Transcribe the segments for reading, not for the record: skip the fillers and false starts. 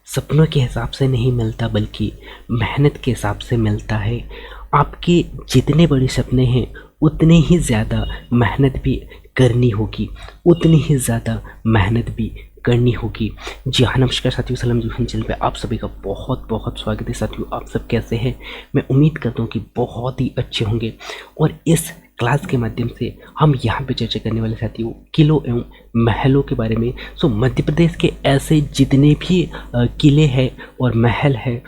सपनों के हिसाब से नहीं मिलता बल्कि मेहनत के हिसाब से मिलता है। आपके जितने बड़े सपने हैं उतने ही ज़्यादा मेहनत भी करनी होगी, उतनी ही ज़्यादा मेहनत भी करनी होगी। जी हाँ, नमस्कार साथियों, सलाम जी चैनल पे आप सभी का बहुत बहुत स्वागत है। साथियों, आप सब कैसे हैं? मैं उम्मीद करता हूँ कि बहुत ही अच्छे होंगे। और इस क्लास के माध्यम से हम यहाँ पे चर्चा करने वाले साथियों किलों एवं महलों के बारे में। मध्य प्रदेश के ऐसे जितने भी किले हैं और महल है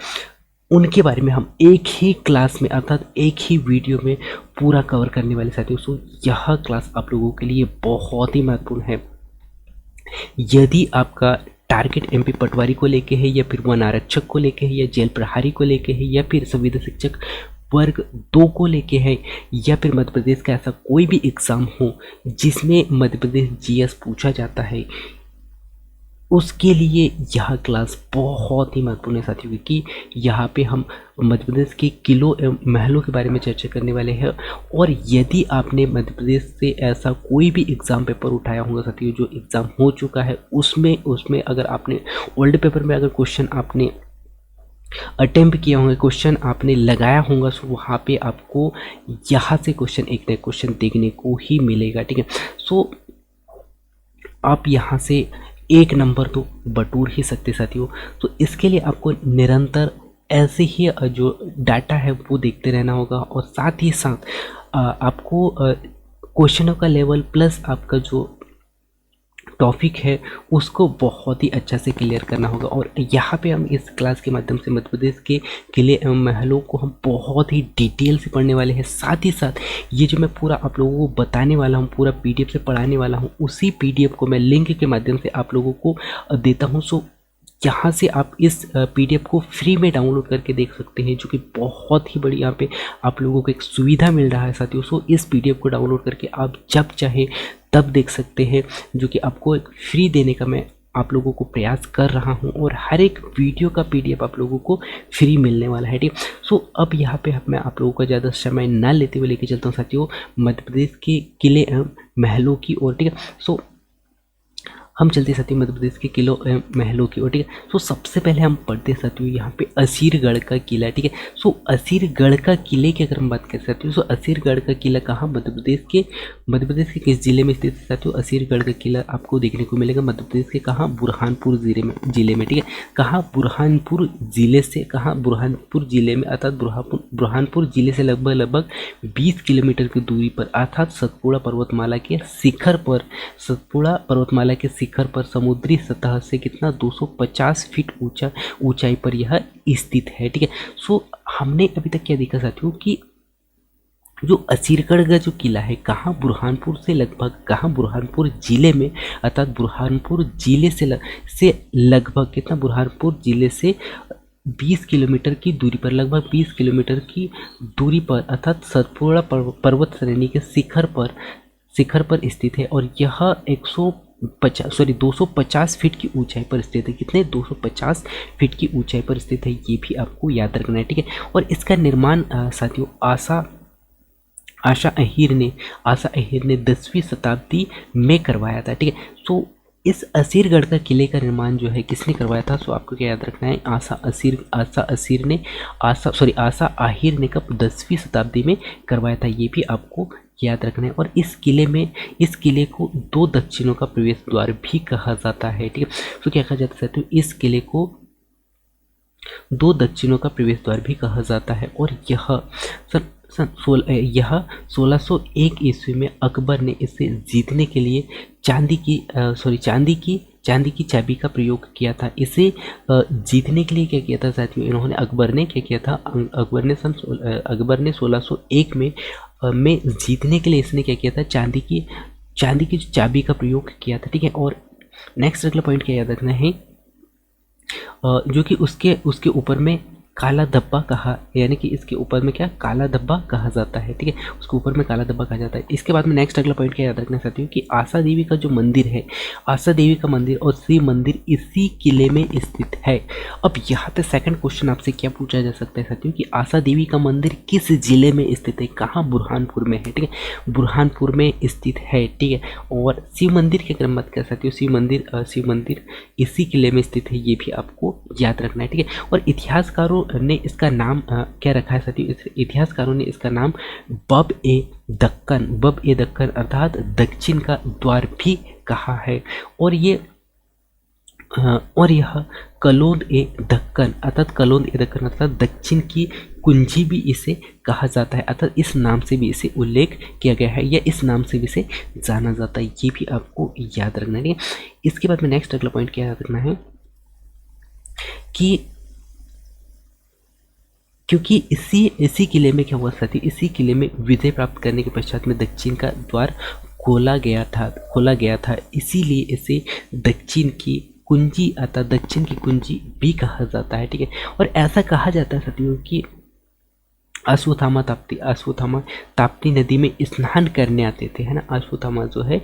उनके बारे में हम एक ही क्लास में अर्थात एक ही वीडियो में पूरा कवर करने वाले साथियों। यह क्लास आप लोगों के लिए बहुत ही महत्वपूर्ण है। यदि आपका टारगेट एमपी पटवारी को लेके है या फिर वन आरक्षक को लेके है या जेल प्रहरी को लेके है या फिर संविदा शिक्षक वर्ग 2 को लेके है या फिर मध्य प्रदेश का ऐसा कोई भी एग्ज़ाम हो जिसमें मध्य प्रदेश जीएस पूछा जाता है, उसके लिए यह क्लास बहुत ही महत्वपूर्ण है साथियों, क्योंकि यहाँ पे हम मध्य प्रदेश के किलों एवं महलों के बारे में चर्चा करने वाले हैं। और यदि आपने मध्य प्रदेश से ऐसा कोई भी एग्ज़ाम पेपर उठाया होगा साथियों, जो एग्ज़ाम हो चुका है, उसमें अगर आपने ओल्ड पेपर में अगर क्वेश्चन आपने अटेम्प्ट किया होगा, क्वेश्चन आपने लगाया होगा, सो वहाँ पे आपको यहाँ से क्वेश्चन एक नया क्वेश्चन देखने को ही मिलेगा। ठीक है, सो आप यहाँ से एक नंबर तो बटोर ही सकते साथियों। तो इसके लिए आपको निरंतर ऐसे ही जो डाटा है वो देखते रहना होगा और साथ ही साथ आपको क्वेश्चनों का लेवल प्लस आपका जो टॉपिक है उसको बहुत ही अच्छा से क्लियर करना होगा। और यहाँ पे हम इस क्लास के माध्यम से मध्य प्रदेश के किले एवं महलों को हम बहुत ही डिटेल से पढ़ने वाले हैं। साथ ही साथ ये जो मैं पूरा आप लोगों को बताने वाला हूँ, पूरा पीडीएफ से पढ़ाने वाला हूँ, उसी पीडीएफ को मैं लिंक के माध्यम से आप लोगों को देता हूँ। सो यहाँ से आप इस पीडीएफ को फ्री में डाउनलोड करके देख सकते हैं, जो कि बहुत ही बड़ी यहाँ पे आप लोगों को एक सुविधा मिल रहा है साथियों। सो इस पीडीएफ को डाउनलोड करके आप जब चाहे तब देख सकते हैं, जो कि आपको एक फ्री देने का मैं आप लोगों को प्रयास कर रहा हूं। और हर एक वीडियो का पीडीएफ आप लोगों को फ्री मिलने वाला है। ठीक, सो अब यहाँ पे मैं आप लोगों का ज़्यादा समय ना लेते हुए लेके चलता हूँ साथियों मध्य प्रदेश के किले एवं महलों की ओर। ठीक है, सो हम चलते साथियों मध्य प्रदेश के किलों महलों की ओर। ठीक है, सो सबसे पहले हम पढ़ते साथियों यहाँ पे असीरगढ़ का किला। ठीक है, सो असीरगढ़ का किले की अगर हम बात करें साथियों, सो असीरगढ़ का किला कहाँ मध्य प्रदेश के किस जिले में स्थित है साथियों? असीरगढ़ का किला आपको देखने को मिलेगा मध्य प्रदेश के कहाँ? बुरहानपुर जिले में। ठीक है, कहाँ? बुरहानपुर जिले में अर्थात बुरहानपुर जिले से लगभग 20 किलोमीटर की दूरी पर अर्थात सतपुड़ा पर्वतमाला के शिखर पर समुद्री सतह से कितना 250 फीट ऊंचाई पर यह स्थित है। ठीक है, सो हमने अभी तक क्या देखा साथियों कि जो असीरगढ़ का जो किला है कहाँ? बुरहानपुर से लगभग कहाँ? बुरहानपुर जिले में अर्थात बुरहानपुर जिले से लगभग कितना? बुरहानपुर जिले से 20 किलोमीटर की दूरी पर, लगभग 20 किलोमीटर की दूरी पर अर्थात सतपुड़ा पर्वत श्रेणी के शिखर पर स्थित है। और यह 250 फीट की ऊंचाई पर स्थित है। कितने? 250 फीट की ऊंचाई पर स्थित है, ये भी आपको याद रखना है। ठीक है, और इसका निर्माण साथियों आशा अहीर ने 10वीं शताब्दी में करवाया था। ठीक है, सो इस असीरगढ़ का किले का निर्माण जो है किसने करवाया था? सो आपको क्या याद रखना है? आशा आहिर ने कब? 10वीं शताब्दी में करवाया था, ये भी आपको याद रखना है। और इस किले को 2 दक्षिणों का प्रवेश द्वार भी कहा जाता है। ठीक है, तो क्या कहा जाता है तो इस किले को 2 दक्षिणों का प्रवेश द्वार भी कहा जाता है। और यह 1601 ईस्वी में अकबर ने इसे जीतने के लिए चांदी की चाबी का प्रयोग किया था। इसे जीतने के लिए क्या किया था साथियों? अकबर ने क्या किया था? अकबर ने 1601 में जीतने के लिए इसने क्या किया था? चांदी की जो चाबी का प्रयोग किया था। ठीक है, और नेक्स्ट अगला पॉइंट क्या याद रखना है जो कि उसके ऊपर में काला धब्बा कहा, यानी कि इसके ऊपर में क्या काला धब्बा कहा जाता है, ठीक है, उसके ऊपर में काला धब्बा कहा जाता है। इसके बाद में नेक्स्ट अगला पॉइंट क्या याद रखना चाहती हूँ कि आशा देवी का जो मंदिर है, आशा देवी का मंदिर और शिव मंदिर इसी किले में स्थित है। अब यहाँ पे सेकंड क्वेश्चन आपसे क्या पूछा जा सकता है साथियों कि आशा देवी का मंदिर किस जिले में स्थित है, कहाँ, बुरहानपुर में है, ठीक है, बुरहानपुर में स्थित है, ठीक है। और शिव मंदिर की अगर हम बात कर सकते हो, शिव मंदिर इसी किले में स्थित है, ये भी आपको याद रखना है, ठीक है। और इतिहासकारों ने इसका नाम क्या रखा है साथियों, इतिहासकारों ने इसका नाम बब ए दक्कन अर्थात दक्षिण का द्वार भी कहा है। और यह कलोंद ए दक्कन अर्थात दक्षिण की कुंजी भी इसे कहा जाता है, अर्थात इस नाम से भी इसे उल्लेख किया गया है या इस नाम से भी इसे जाना जाता है, ये भी आपको याद रखना है। इसके बाद में नेक्स्ट अगला पॉइंट क्या याद रखना है कि क्योंकि इसी किले में क्या हुआ साथी, इसी किले में विजय प्राप्त करने के पश्चात में दक्षिण का द्वार खोला गया था, इसीलिए इसे दक्षिण की कुंजी भी कहा जाता है, ठीक है। और ऐसा कहा जाता है साथियों कि अश्वत्थामा ताप्ती नदी में स्नान करने आते थे, है ना, अश्वत्थामा जो है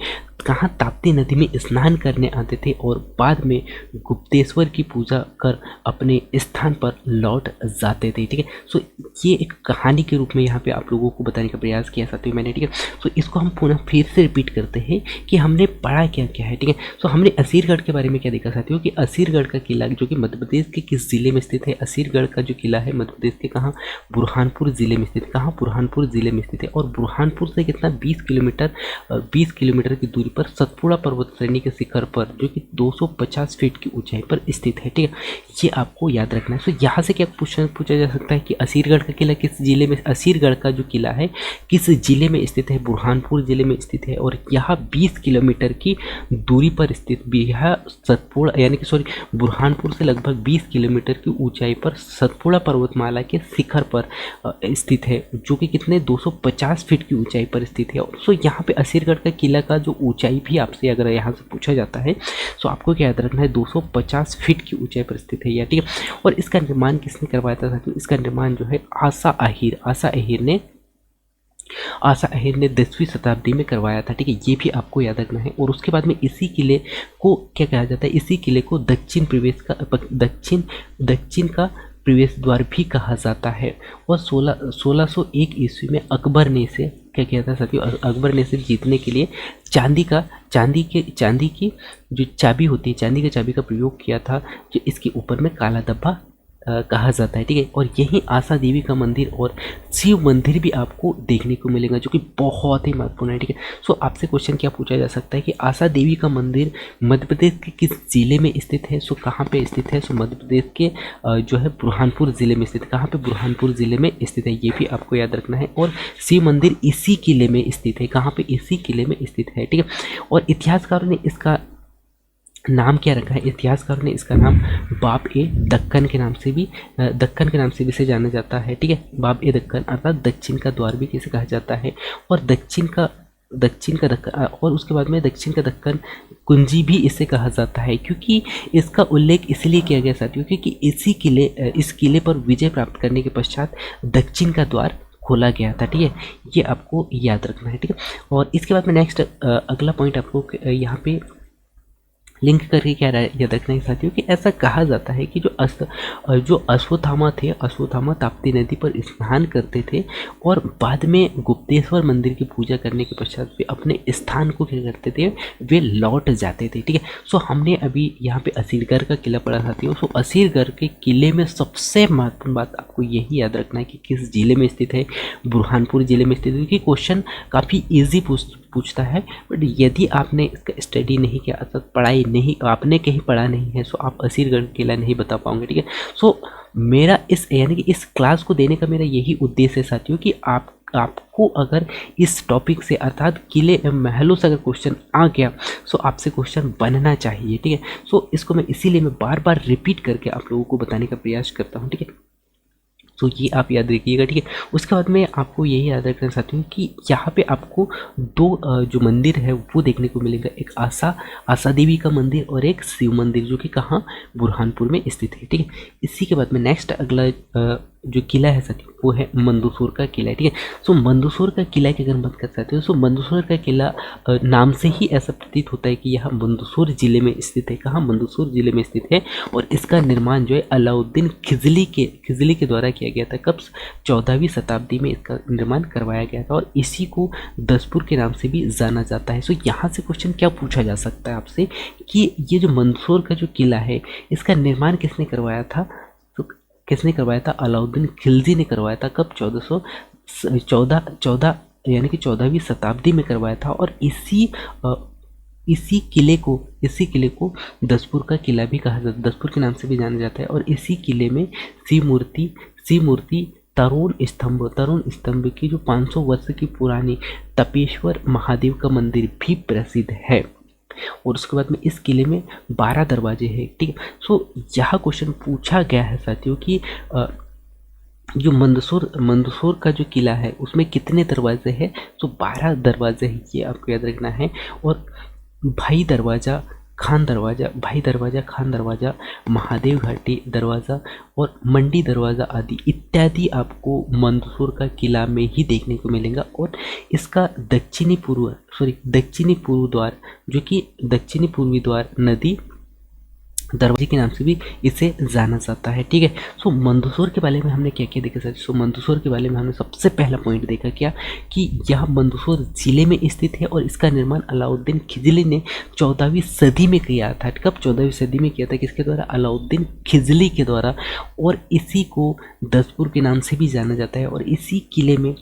कहाँ ताप्ती नदी में स्नान करने आते थे और बाद में गुप्तेश्वर की पूजा कर अपने स्थान पर लौट जाते थे, ठीक है। सो ये एक कहानी के रूप में यहाँ पे आप लोगों को बताने का प्रयास किया साथियों मैंने, ठीक है। सो इसको हम पुनः फिर से रिपीट करते हैं कि हमने पढ़ा क्या क्या है, ठीक है। सो हमने असीरगढ़ के बारे में क्या देखा साथियों कि असीरगढ़ का किला जो कि मध्य प्रदेश के किस जिले में स्थित है, असीरगढ़ का जो किला है मध्य प्रदेश के कहाँ, बुरहानपुर जिले में स्थित, बुरहानपुर जिले में स्थित है। और बुरहानपुर से कितना 20 किलोमीटर की दूरी पर सतपुड़ा पर्वत श्रेणी के शिखर पर जो कि 250 फीट की ऊंचाई पर स्थित है, ठीक है, ये आपको याद रखना है। सो यहाँ से क्या पूछा जा सकता है कि असीरगढ़ का किला किस जिले में, असीरगढ़ का जो किला है किस जिले में स्थित है, बुरहानपुर जिले में स्थित है। और यहाँ 20 किलोमीटर की दूरी पर स्थित भी है सतपुड़ा, यानी कि बुरहानपुर से लगभग 20 किलोमीटर की ऊंचाई पर सतपुड़ा पर्वतमाला के शिखर पर स्थित है, जो कि कितने 250 फीट की ऊंचाई पर स्थित है। सो यहाँ पे असीरगढ़ का किला का जो ऊंचाई भी आपसे अगर यहाँ से पूछा जाता है सो आपको क्या याद रखना है, 250 फीट की ऊंचाई पर स्थित है, ठीक है। और इसका निर्माण किसने करवाया था साथियों, इसका निर्माण जो है आशा अहिर ने 10वीं शताब्दी में करवाया था, ठीक है, ये भी आपको याद रखना है। और उसके बाद में इसी किले को क्या कहा जाता है, इसी किले को दक्षिण का प्रवेश द्वार भी कहा जाता है। और 1601 ईस्वी में अकबर ने इसे क्या किया था साथियों, अकबर ने इसे जीतने के लिए चांदी की जो चाबी होती है, चांदी की चाबी का प्रयोग किया था, जो इसके ऊपर में काला धब्बा कहा जाता है, ठीक है। और यही आशा देवी का मंदिर और शिव मंदिर भी आपको देखने को मिलेगा, जो कि बहुत ही महत्वपूर्ण है, ठीक है। सो आपसे क्वेश्चन क्या पूछा जा सकता है कि आशा देवी का मंदिर मध्य प्रदेश के किस जिले में स्थित है, सो कहाँ पे स्थित है, सो मध्य प्रदेश के जो है बुरहानपुर जिले में स्थित, कहाँ पे, बुरहानपुर जिले में स्थित है, ये भी आपको याद रखना है। और शिव मंदिर इसी किले में स्थित है, कहाँ पे, इसी किले में स्थित है, ठीक है। और इतिहासकारों ने इसका नाम क्या रखा है, इतिहासकारों ने इसका नाम बाब ए दक्कन के नाम से भी इसे जाना जाता है, ठीक है। बाब ए दक्कन अर्थात दक्षिण का द्वार भी किसे कहा जाता है। और दक्षिण का दक्कन और उसके बाद में दक्षिण का दक्कन कुंजी भी इसे कहा जाता है, क्योंकि इसका उल्लेख इसलिए किया गया साथियों क्योंकि इस किले पर विजय प्राप्त करने के पश्चात दक्षिण का द्वार खोला गया था, ठीक है, ये आपको याद रखना है, ठीक है। और इसके बाद में नेक्स्ट अगला पॉइंट आपको यहाँ पे लिंक करके क्या याद रखना है साथियों कि ऐसा कहा जाता है कि जो अश्वत्थामा ताप्ती नदी पर स्नान करते थे और बाद में गुप्तेश्वर मंदिर की पूजा करने के पश्चात वे अपने स्थान को क्या करते थे, वे लौट जाते थे, ठीक है। सो हमने अभी यहाँ पे असीरगढ़ का किला पढ़ा साथियों। सो असीरगढ़ के किले में सबसे महत्वपूर्ण बात आपको यही याद रखना है कि किस जिले में स्थित है, बुरहानपुर जिले में स्थित है, क्योंकि क्वेश्चन काफ़ी ईजी पूछता है। बट यदि आपने इसका स्टडी नहीं किया, अर्थात आपने कहीं पढ़ा नहीं है, सो आप असीरगढ़ किला नहीं बता पाओगे, ठीक है। सो मेरा यानी कि इस क्लास को देने का मेरा यही उद्देश्य है साथियों कि आपको अगर इस टॉपिक से अर्थात किले महलों से अगर क्वेश्चन आ गया सो आपसे क्वेश्चन बनना चाहिए, ठीक है। सो इसको मैं इसीलिए बार बार रिपीट करके आप लोगों को बताने का प्रयास करता हूँ, ठीक है। तो ये आप याद रखिएगा, ठीक है। उसके बाद में आपको यही याद रखना चाहती हूँ कि यहाँ पे आपको दो जो मंदिर है वो देखने को मिलेगा, एक आशा देवी का मंदिर और एक शिव मंदिर, जो कि कहाँ, बुरहानपुर में स्थित है, ठीक है। इसी के बाद में नेक्स्ट अगला जो किला है साथियों वो है मंदसौर का किला, ठीक है। सो मंदसौर का किला की अगर बात कर सकते हो, सो मंदसौर का किला नाम से ही ऐसा प्रतीत होता है कि यह मंदसौर जिले में स्थित है। कहाँ, मंदसौर जिले में स्थित है। और इसका निर्माण जो है अलाउद्दीन खिजली के द्वारा किया गया था। कब, 14वीं शताब्दी में इसका निर्माण करवाया गया था और इसी को दसपुर के नाम से भी जाना जाता है। सो यहाँ से क्वेश्चन क्या पूछा जा सकता है आपसे कि ये जो मंदसौर का जो किला है इसका निर्माण किसने करवाया था। तो किसने करवाया था, अलाउद्दीन खिलजी ने करवाया था। कब, 1414 यानी कि 14वीं शताब्दी में करवाया था। और इसी किले को दसपुर का किला भी कहा जाता है, दसपुर के नाम से भी जाना जाता है। और इसी किले में शिव मूर्ति तरुण स्तंभ की जो 500 वर्ष की पुरानी तपेश्वर महादेव का मंदिर भी प्रसिद्ध है। और उसके बाद में इस किले में 12 दरवाजे हैं, ठीक है। सो यह क्वेश्चन पूछा गया है साथियों कि जो मंदसौर का जो किला है उसमें कितने दरवाजे हैं। तो 12 दरवाजे हैं, ये आपको याद रखना है। और भाई दरवाज़ा, खान दरवाज़ा, महादेव घाटी दरवाज़ा और मंडी दरवाज़ा आदि इत्यादि आपको मंदसौर का किला में ही देखने को मिलेगा। और इसका दक्षिणी पूर्व द्वार, जो कि दक्षिणी पूर्वी द्वार नदी दरवाजे के नाम से भी इसे जाना जाता है, ठीक है। सो मंदसौर के बारे में हमने क्या क्या देखा सर। सो मंदसौर के बारे में हमने सबसे पहला पॉइंट देखा क्या कि यह मंदसौर जिले में स्थित है और इसका निर्माण अलाउद्दीन खिजली ने 14वीं सदी में किया था। कब, 14वीं सदी में किया था, किसके द्वारा, अलाउद्दीन खिजली के द्वारा। और इसी को दसपुर के नाम से भी जाना जाता है। और इसी किले में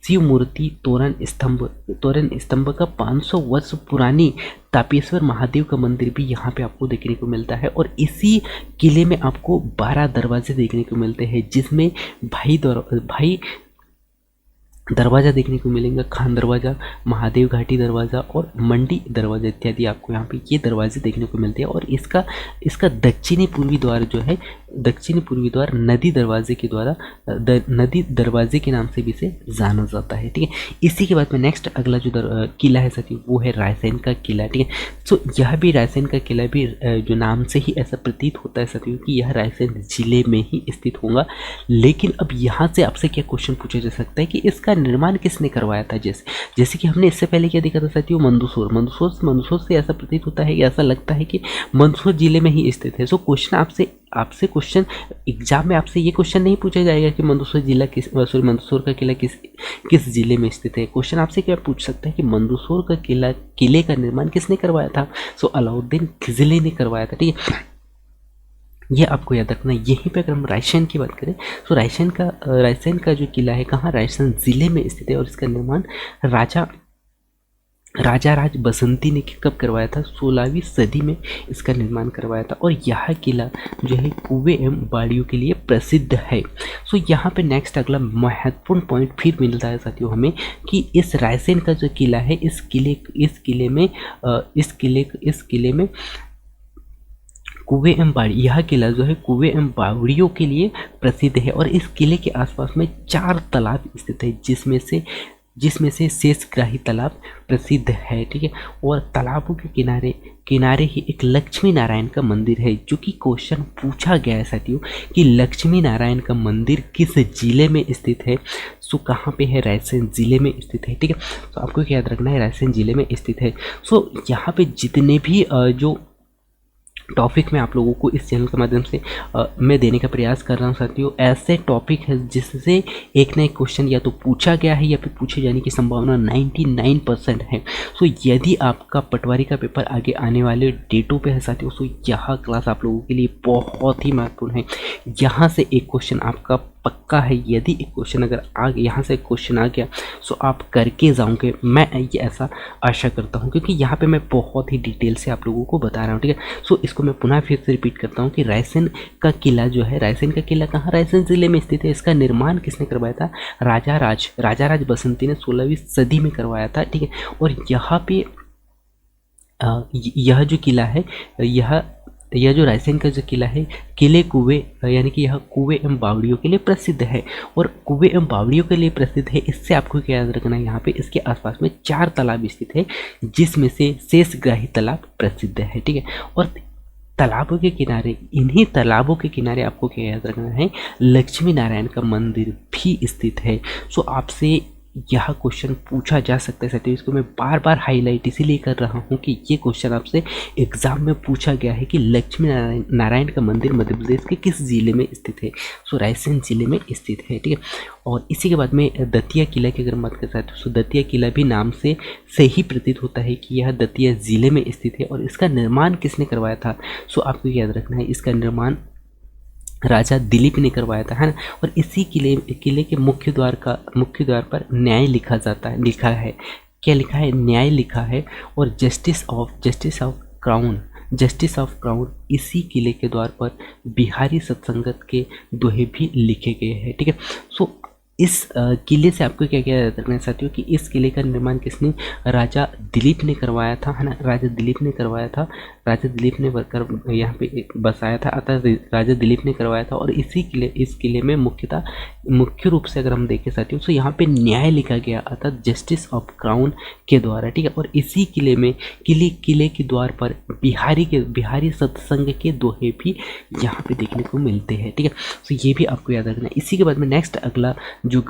शिव मूर्ति तोरण स्तंभ का 500 वर्ष पुरानी तापेश्वर महादेव का मंदिर भी यहाँ पे आपको देखने को मिलता है। और इसी किले में आपको 12 दरवाजे देखने को मिलते हैं, जिसमें भाई दरवाज़ा देखने को मिलेंगे, खान दरवाज़ा, महादेव घाटी दरवाज़ा और मंडी दरवाज़ा इत्यादि आपको यहाँ पे ये दरवाजे देखने को मिलते हैं। और इसका दक्षिणी पूर्वी द्वार जो है, दक्षिणी पूर्वी द्वार नदी दरवाजे के नाम से भी इसे जाना जाता है, ठीक है। इसी के बाद में नेक्स्ट अगला जो किला है साथियों वो है रायसेन का किला, ठीक है। सो यह भी रायसेन का किला भी जो नाम से ही ऐसा प्रतीत होता है साथियों कि यह रायसेन जिले में ही स्थित होगा। लेकिन अब यहाँ से आपसे क्या क्वेश्चन पूछा जा सकता है कि इसका निर्माण किसने करवाया था। जैसे कि हमने इससे पहले क्या देखा था साथियों, मंदसौर से ऐसा प्रतीत होता है, ऐसा लगता है कि मंदसौर जिले में ही स्थित है। सो क्वेश्चन आपसे क्वेश्चन एग्जाम में आपसे ये क्वेश्चन नहीं पूछा जाएगा कि मंदसौर का किला किस जिले में स्थित है। क्वेश्चन आपसे क्या पूछ सकता है कि मंदसौर का किले का निर्माण किसने करवाया था। सो अलाउद्दीन खिजली ने करवाया था, ठीक है। ये आपको याद रखना। यहीं पे अगर हम रायसेन की बात करें तो रायसेन का जो किला है कहाँ, रायसेन जिले में स्थित है। और इसका निर्माण राजा राज बसंती ने कब करवाया था, 16वीं सदी में इसका निर्माण करवाया था। और यह किला जो है कुएं एवं बाड़ियों के लिए प्रसिद्ध है। सो यहाँ पे नेक्स्ट अगला महत्वपूर्ण पॉइंट फिर मिलता है साथियों हमें कि इस रायसेन का जो किला है इस किले में कुएं एवं बाड़ी, यह किला जो है कुएं एवं बावड़ियों के लिए प्रसिद्ध है। और इस किले के आसपास में 4 तालाब स्थित है, जिसमें से शेषग्राही तालाब प्रसिद्ध है, ठीक है। और तालाबों के किनारे ही एक लक्ष्मी नारायण का मंदिर है, जो कि क्वेश्चन पूछा गया है साथियों कि लक्ष्मी नारायण का मंदिर किस जिले में स्थित है। सो कहाँ पे है, रायसेन जिले में स्थित है, ठीक है। तो आपको क्या याद रखना है, रायसेन जिले में स्थित है। सो यहाँ पे जितने भी जो टॉपिक मैं आप लोगों को इस चैनल के माध्यम से मैं देने का प्रयास कर रहा हूँ साथियों, ऐसे टॉपिक है जिससे एक ना एक क्वेश्चन या तो पूछा गया है या फिर पूछे जाने की संभावना 99% है। सो यदि आपका पटवारी का पेपर आगे आने वाले डेटों पे है साथियों, सो यह क्लास आप लोगों के लिए बहुत ही महत्वपूर्ण है। यहाँ से एक क्वेश्चन आपका पक्का है। यदि एक क्वेश्चन अगर यहाँ से क्वेश्चन आ गया सो आप करके जाओगे, मैं ये ऐसा आशा करता हूँ, क्योंकि यहाँ पे मैं बहुत ही डिटेल से आप लोगों को बता रहा हूँ, ठीक है। सो इसको मैं पुनः फिर से रिपीट करता हूँ कि रायसेन का किला जो है, रायसेन का किला कहाँ, रायसेन जिले में स्थित है। इसका निर्माण किसने करवाया था, राजा राज बसंती ने 16वीं सदी में करवाया था, ठीक है। और यहाँ पे यह जो किला है यह यह जो रायसेन का जो किला है, किले कुएं यानी कि यह कुएं एवं बावड़ियों के लिए प्रसिद्ध है। और कुएं एवं बावड़ियों के लिए प्रसिद्ध है, इससे आपको क्या याद रखना है, यहाँ पे इसके आसपास में 4 तालाब स्थित है, जिसमें से शेषग्राही तालाब प्रसिद्ध है। ठीक है, और तालाबों के किनारे, इन्हीं तालाबों के किनारे आपको क्या याद रखना है, लक्ष्मी नारायण का मंदिर भी स्थित है। सो आपसे यह क्वेश्चन पूछा जा सकता है साथियों, इसको मैं बार बार हाईलाइट इसीलिए कर रहा हूँ कि ये क्वेश्चन आपसे एग्जाम में पूछा गया है कि लक्ष्मी नारायण का मंदिर मध्य प्रदेश के किस जिले में स्थित है। सो रायसेन जिले में स्थित है। ठीक है, और इसी के बाद में दतिया किला की अगर बात करें तो दतिया किला भी नाम से ही प्रतीत होता है कि यह दतिया जिले में स्थित है। और इसका निर्माण किसने करवाया था, सो आपको याद रखना है, इसका निर्माण राजा दिलीप ने करवाया था, है ना। और इसी किले के मुख्य द्वार पर न्याय लिखा है। क्या लिखा है, न्याय लिखा है। और जस्टिस ऑफ क्राउन इसी किले के द्वार पर बिहारी सत्संगत के दोहे भी लिखे गए हैं। ठीक है, सो इस किले से आपको क्या क्या याद रखना है साथियों कि इस किले का निर्माण किसने, राजा दिलीप ने करवाया था, है ना। राजा दिलीप ने करवाया था, राजा दिलीप ने यहाँ पे बसाया था, अतः राजा दिलीप ने करवाया था। और इस किले में मुख्य रूप से अगर हम देखें साथियों तो यहाँ पे न्याय लिखा गया, अर्थात जस्टिस ऑफ क्राउन के द्वारा। ठीक है, और इसी किले में किले के द्वार पर बिहारी सत्संग के दोहे भी यहाँ पे देखने को मिलते हैं। ठीक है, तो ये भी आपको याद रखना है। इसी के बाद में नेक्स्ट अगला जो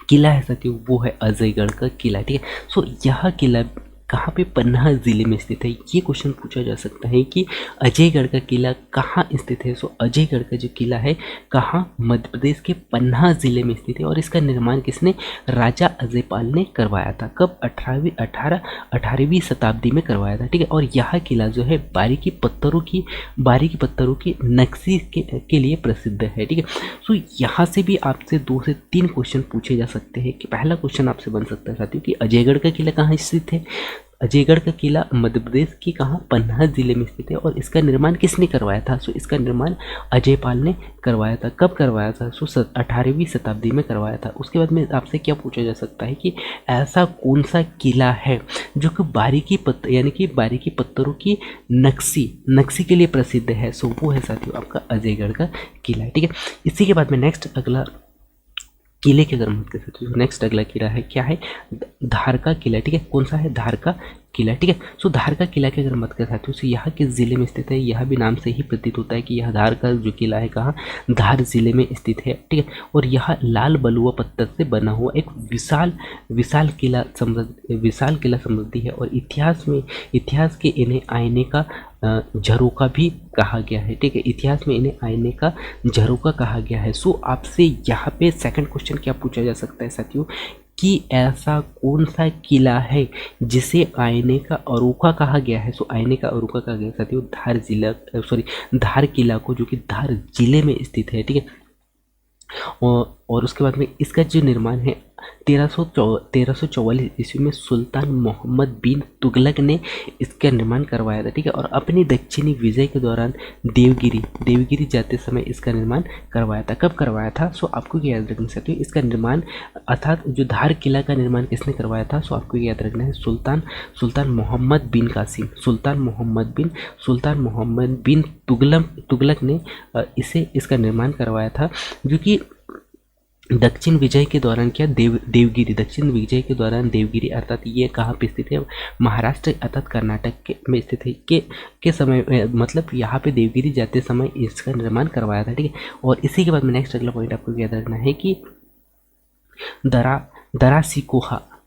किला है साथियों वो है अजयगढ़ का किला। ठीक है, सो यह किला कहाँ पे, पन्ना जिले में स्थित है। ये क्वेश्चन पूछा जा सकता है कि अजयगढ़ का किला कहाँ स्थित है। सो अजयगढ़ का जो किला है कहाँ, मध्य प्रदेश के पन्ना जिले में स्थित है। और इसका निर्माण किसने, राजा अजयपाल ने करवाया था। कब, 18वीं शताब्दी में करवाया था। ठीक है, और यह किला जो है बारीकी पत्थरों की नक्शी के लिए प्रसिद्ध है। ठीक है, सो यहाँ से भी आपसे 2 से 3 क्वेश्चन पूछे जा सकते हैं। कि पहला क्वेश्चन आपसे बन सकता है साथियों कि अजयगढ़ का किला कहाँ स्थित है। अजयगढ़ का किला मध्य प्रदेश की कहाँ, पन्ना जिले में स्थित है। और इसका निर्माण किसने करवाया था, सो इसका निर्माण अजयपाल ने करवाया था। कब करवाया था, सो 18वीं शताब्दी में करवाया था। उसके बाद में आपसे क्या पूछा जा सकता है कि ऐसा कौन सा किला है जो कि बारीकी पत्थरों की नक्शी के लिए प्रसिद्ध है। सो वो है साथियों आपका अजयगढ़ का किला। ठीक है, इसी के बाद में नेक्स्ट अगला किले की अगर हम बात कर सकते हैं, नेक्स्ट अगला किला है, क्या है, धार का किला। ठीक है, कौन सा है, धार का किला। ठीक है, सो धार का किला की अगर बात कर सकते हो तो यह किस जिले में स्थित है, यह भी नाम से ही प्रतीत होता है कि यह धार का जो किला है कहाँ, धार जिले में स्थित है। ठीक है, और यह लाल बलुआ पत्थर से बना हुआ एक विशाल किला समृद्धि है। और इतिहास के इन्हें आईने का झरोका भी कहा गया है। ठीक है, इतिहास में इन्हें आईने का झरोका कहा गया है। सो आपसे यहाँ पे सेकंड क्वेश्चन क्या पूछा जा सकता है साथियों कि ऐसा कौन सा किला है जिसे आईने का अरोका कहा गया है। सो आईने का अरोका कहा गया साथियों धार किला को, जो कि धार जिले में स्थित है। ठीक है, और उसके बाद में इसका जो निर्माण है 1344 ईस्वी में सुल्तान मोहम्मद बिन तुगलक ने इसका निर्माण करवाया था। ठीक है, और अपनी दक्षिणी विजय के दौरान देवगिरी जाते समय इसका निर्माण करवाया था। कब करवाया था, सो आपको क्या याद रखना चाहिए, इसका निर्माण अर्थात जो धार किला का निर्माण किसने करवाया था, सो आपको याद रखना है सुल्तान मोहम्मद बिन कासिम, सुल्तान मोहम्मद बिन तुगलक ने इसका निर्माण करवाया था। जो कि दक्षिण विजय के दौरान क्या, दक्षिण विजय के दौरान देवगिरी अर्थात ये कहाँ पे स्थित है, महाराष्ट्र अर्थात कर्नाटक में स्थित है। के समय मतलब यहाँ पे देवगिरी जाते समय इसका निर्माण करवाया था। ठीक है, और इसी के बाद में नेक्स्ट अगला पॉइंट आपको याद रखना है कि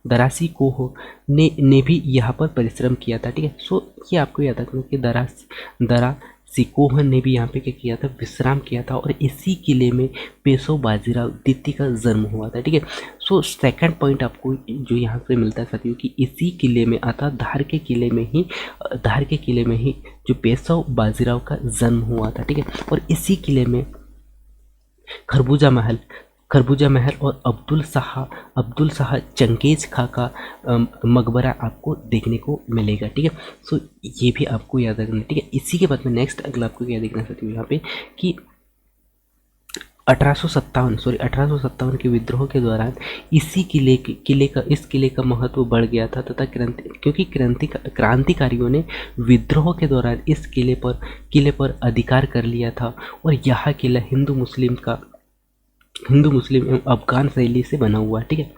दरासी कोह ने भी यहाँ पर परिश्रम किया था। ठीक है, सो ये आपको याद रखना कि दरासी कोह ने भी यहाँ पे क्या किया था, विश्राम किया था। और इसी किले में पेशवा बाजीराव द्वितीय का जन्म हुआ था। ठीक है, सो सेकंड पॉइंट आपको जो यहाँ से मिलता है साथियों कि इसी किले में अर्थात धार के किले में ही जो पेशवा बाजीराव का जन्म हुआ था। ठीक है, और इसी किले में खरबूजा महल और अब्दुल शाह चंगेज खां का मकबरा आपको देखने को मिलेगा। ठीक है, सो ये भी आपको याद रखना है। ठीक है, इसी के बाद में नेक्स्ट अगला आपको क्या देखना चाहती हूँ यहाँ पे कि 1857 के विद्रोह के दौरान इसी इस किले का महत्व बढ़ गया था तथा क्योंकि क्रांतिकारियों ने विद्रोह के दौरान इस किले पर अधिकार कर लिया था और यह किला हिंदू मुस्लिम एवं अफगान शैली से बना हुआ है, ठीक है।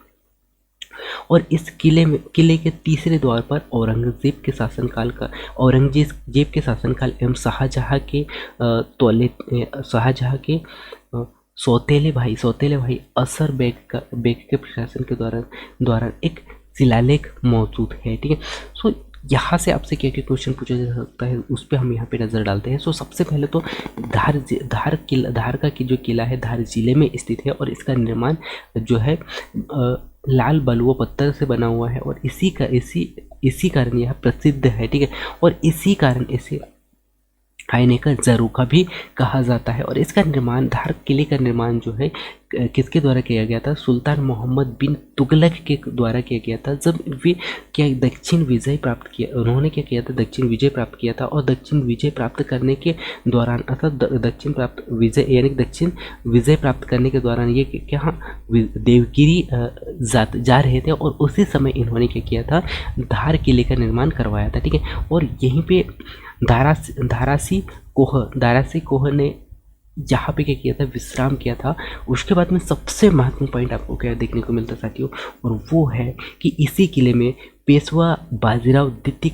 और इस किले के तीसरे द्वार पर औरंगजेब के शासनकाल एवं शाहजहां के सौतेले भाई असर बेग के प्रशासन के दौरान एक शिलालेख मौजूद है, ठीक है। सो यहाँ से आपसे क्या क्या क्वेश्चन पूछा जा सकता है उस पर हम यहाँ पे नज़र डालते हैं। सो सबसे पहले तो धार का जो किला है धार जिले में स्थित है और इसका निर्माण जो है लाल बलुआ पत्थर से बना हुआ है और इसी कारण यह प्रसिद्ध है, ठीक है। और इसी कारण इसे आईने का जरूखा भी कहा जाता है। और इसका निर्माण धार किले का निर्माण जो है किसके द्वारा किया गया था? सुल्तान मोहम्मद बिन तुगलक के द्वारा किया गया था। जब वे दक्षिण विजय प्राप्त किया, उन्होंने क्या किया था? दक्षिण विजय प्राप्त किया था। और दक्षिण विजय प्राप्त करने के दौरान अर्थात दक्षिण विजय प्राप्त करने के दौरान ये क्या देवगिरी जा रहे थे और उसी समय इन्होंने क्या किया था? धार किले का निर्माण करवाया था, ठीक है। और यहीं पे दारासी कोह ने यहाँ पे क्या किया था? विश्राम किया था। उसके बाद में सबसे महत्वपूर्ण पॉइंट आपको क्या देखने को मिलता साथियों, और वो है कि इसी किले में पेशवा बाजीराव द्वितीय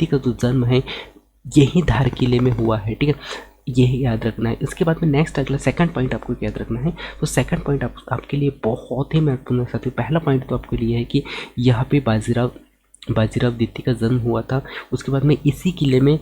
का जो जन्म है यही धार किले में हुआ है, ठीक है। यही याद रखना है। इसके बाद में नेक्स्ट अगला सेकंड पॉइंट आपको याद रखना है। तो सेकंड पॉइंट आपके लिए बहुत ही महत्वपूर्ण है साथियों। पहला पॉइंट तो आपके लिए है कि यहाँ पे बाजीराव द्वितीय का जन्म हुआ था। उसके बाद में इसी किले में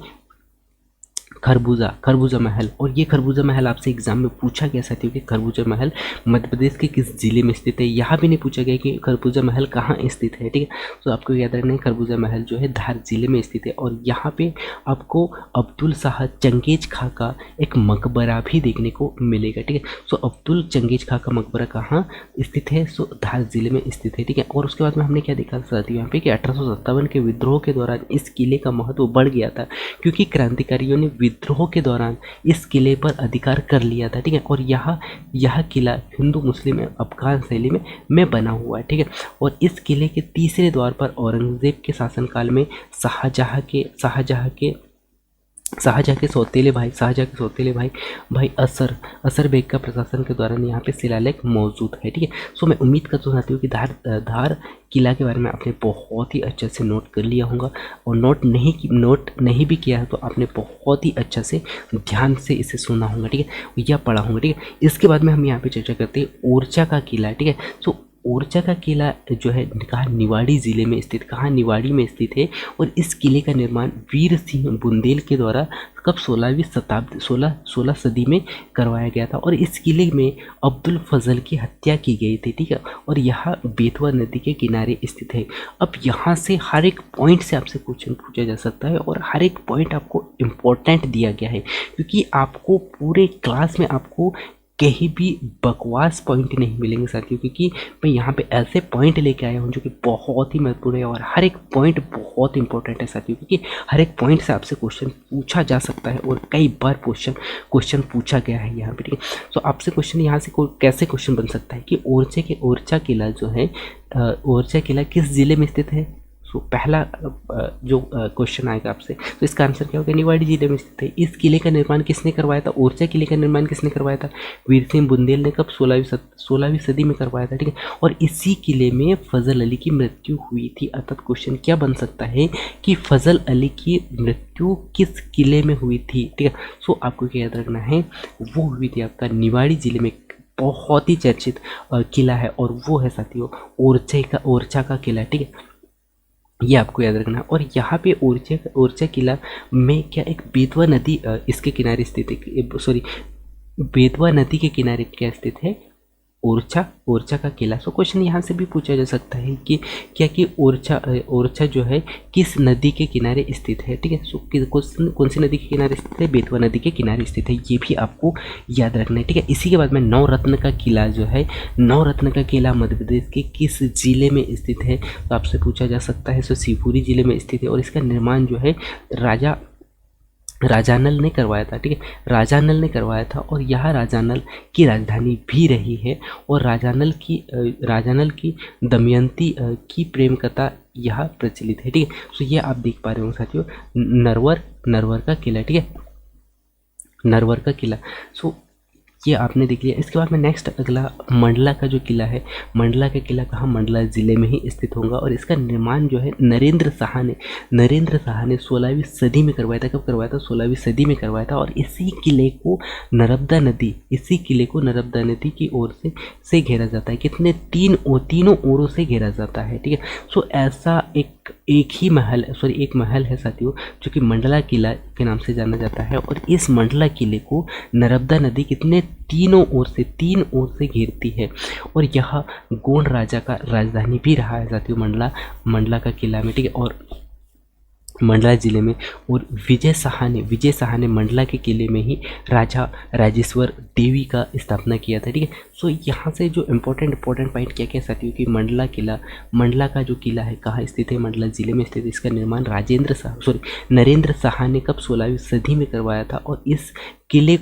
खरबूजा महल, और ये खरबूजा महल आपसे एग्जाम में पूछा गया साथियों कि खरबूजा महल मध्य प्रदेश के किस जिले में स्थित है। यहाँ भी नहीं पूछा गया कि खरबूजा महल कहाँ स्थित है, ठीक है। तो आपको याद रखना है खरबूजा महल जो है धार जिले में स्थित है। और यहाँ पे आपको अब्दुल शाह चंगेज खां का एक मकबरा भी देखने को मिलेगा, ठीक है। सो अब्दुल चंगेज खां का मकबरा कहाँ स्थित है? सो धार जिले में स्थित है, ठीक है। और उसके बाद में हमने क्या देखा साथियों यहाँ पे कि 1857 के विद्रोह के दौरान इस किले का महत्व बढ़ गया था क्योंकि क्रांतिकारियों ने विद्रोह के दौरान इस किले पर अधिकार कर लिया था, ठीक है। और यह किला हिंदू मुस्लिम अफगान शैली में बना हुआ है, ठीक है। और इस किले के तीसरे द्वार पर औरंगजेब के शासनकाल में शाहजहां के सौतेले भाई असर बेग का प्रशासन के दौरान यहाँ पे शिलालेख मौजूद है, ठीक है। सो मैं उम्मीद करता हूँ कि धार किला के बारे में आपने बहुत ही अच्छे से नोट कर लिया होगा, और नोट नहीं भी किया है तो आपने बहुत ही अच्छा से ध्यान से इसे सुना होगा, ठीक है, या पढ़ा होगा, ठीक है। इसके बाद में हम यहाँ पे चर्चा करते हैं ओरछा का किला, ठीक है। सो ओरछा का किला जो है निवाड़ी जिले में स्थित निवाड़ी में स्थित है। और इस किले का निर्माण वीर सिंह बुंदेल के द्वारा कब 16वीं सदी में करवाया गया था। और इस किले में अब्दुल फजल की हत्या की गई थी, ठीक है। और यह बेतवा नदी के किनारे स्थित है। अब यहाँ से हर एक पॉइंट से आपसे क्वेश्चन पूछा जा सकता है और हर एक पॉइंट आपको इम्पोर्टेंट दिया गया है क्योंकि आपको पूरे क्लास में आपको कहीं भी बकवास पॉइंट नहीं मिलेंगे साथियों, क्योंकि मैं यहाँ पे ऐसे पॉइंट लेके आया हूँ जो कि बहुत ही महत्वपूर्ण है और हर एक पॉइंट बहुत इंपॉर्टेंट है साथियों, क्योंकि हर एक पॉइंट से आपसे क्वेश्चन पूछा जा सकता है और कई बार क्वेश्चन पूछा गया है यहाँ पे, ठीक है। तो आपसे क्वेश्चन यहाँ से कैसे क्वेश्चन बन सकता है कि ओरछा किला जो है ओरछा किला किस जिले में स्थित है? सो पहला जो क्वेश्चन आएगा आपसे तो इसका आंसर क्या होगा? निवाड़ी जिले में स्थित है। इस किले का निर्माण किसने करवाया था? ओरछा किले का निर्माण किसने करवाया था? वीर सिंह बुंदेल ने कब 16वीं सदी में करवाया था, ठीक है। और इसी किले में फजल अली की मृत्यु हुई थी। अर्थात क्वेश्चन क्या बन सकता है कि फजल अली की मृत्यु किस किले में हुई थी, ठीक है। सो आपको क्या याद रखना है, वो हुई थी आपका निवाड़ी जिले में। बहुत ही चर्चित किला है और वो है साथियों ओरछा का किला, ठीक है। ये आपको याद रखना है। और यहाँ पे ओरछा किला में क्या एक बेतवा नदी इसके किनारे स्थित है, सॉरी बेतवा नदी के किनारे क्या स्थित है? ओरछा का किला। सो क्वेश्चन यहाँ से भी पूछा जा सकता है कि क्या कि ओरछा जो है किस नदी के किनारे स्थित है, ठीक है। सो कौन सी नदी के किनारे स्थित है? बेतवा नदी के किनारे स्थित है। ये भी आपको याद रखना है, ठीक है। इसी के बाद में नवरत्न का किला जो है, नवरत्न का किला मध्य प्रदेश के किस जिले में स्थित है? तो आपसे पूछा जा सकता है। सो शिवपुरी जिले में स्थित है और इसका निर्माण जो है राजानल ने करवाया था, ठीक है, राजानल ने करवाया था और यह राजानल की राजधानी भी रही है। और राजानल की दमयंती की प्रेम कथा यह प्रचलित है, ठीक है। सो ये आप देख पा रहे हो साथियों, नरवर का किला, ठीक है, नरवर का किला। सो ये आपने देख लिया। इसके बाद में नेक्स्ट अगला मंडला का जो किला है, मंडला का किला कहाँ, मंडला ज़िले में ही स्थित होगा और इसका निर्माण जो है नरेंद्र शाह ने 16वीं सदी में करवाया था। कब करवाया था? 16वीं सदी में करवाया था। और इसी किले को नर्मदा नदी की ओर से घेरा जाता है। कितने? तीनों ओरों से घेरा जाता है, ठीक है। सो ऐसा एक महल है साथियों जो कि मंडला किला के नाम से जाना जाता है। और इस मंडला किले को नर्मदा नदी कितने? तीन ओर से घेरती है। और यह गोंड राजा का राजधानी भी रहा है साथियों, मंडला का किला में, ठीक है। और मंडला जिले में, और विजय शाह ने मंडला के किले में ही राजा राजेश्वर देवी का स्थापना किया था, ठीक है। सो यहाँ से जो इम्पोर्टेंट पॉइंट क्या क्या साथियों कि मंडला का जो किला है कहाँ स्थित है? मंडला जिले में स्थित है। इसका निर्माण नरेंद्र शाह ने कब? 16वीं सदी में करवाया था। और इस किले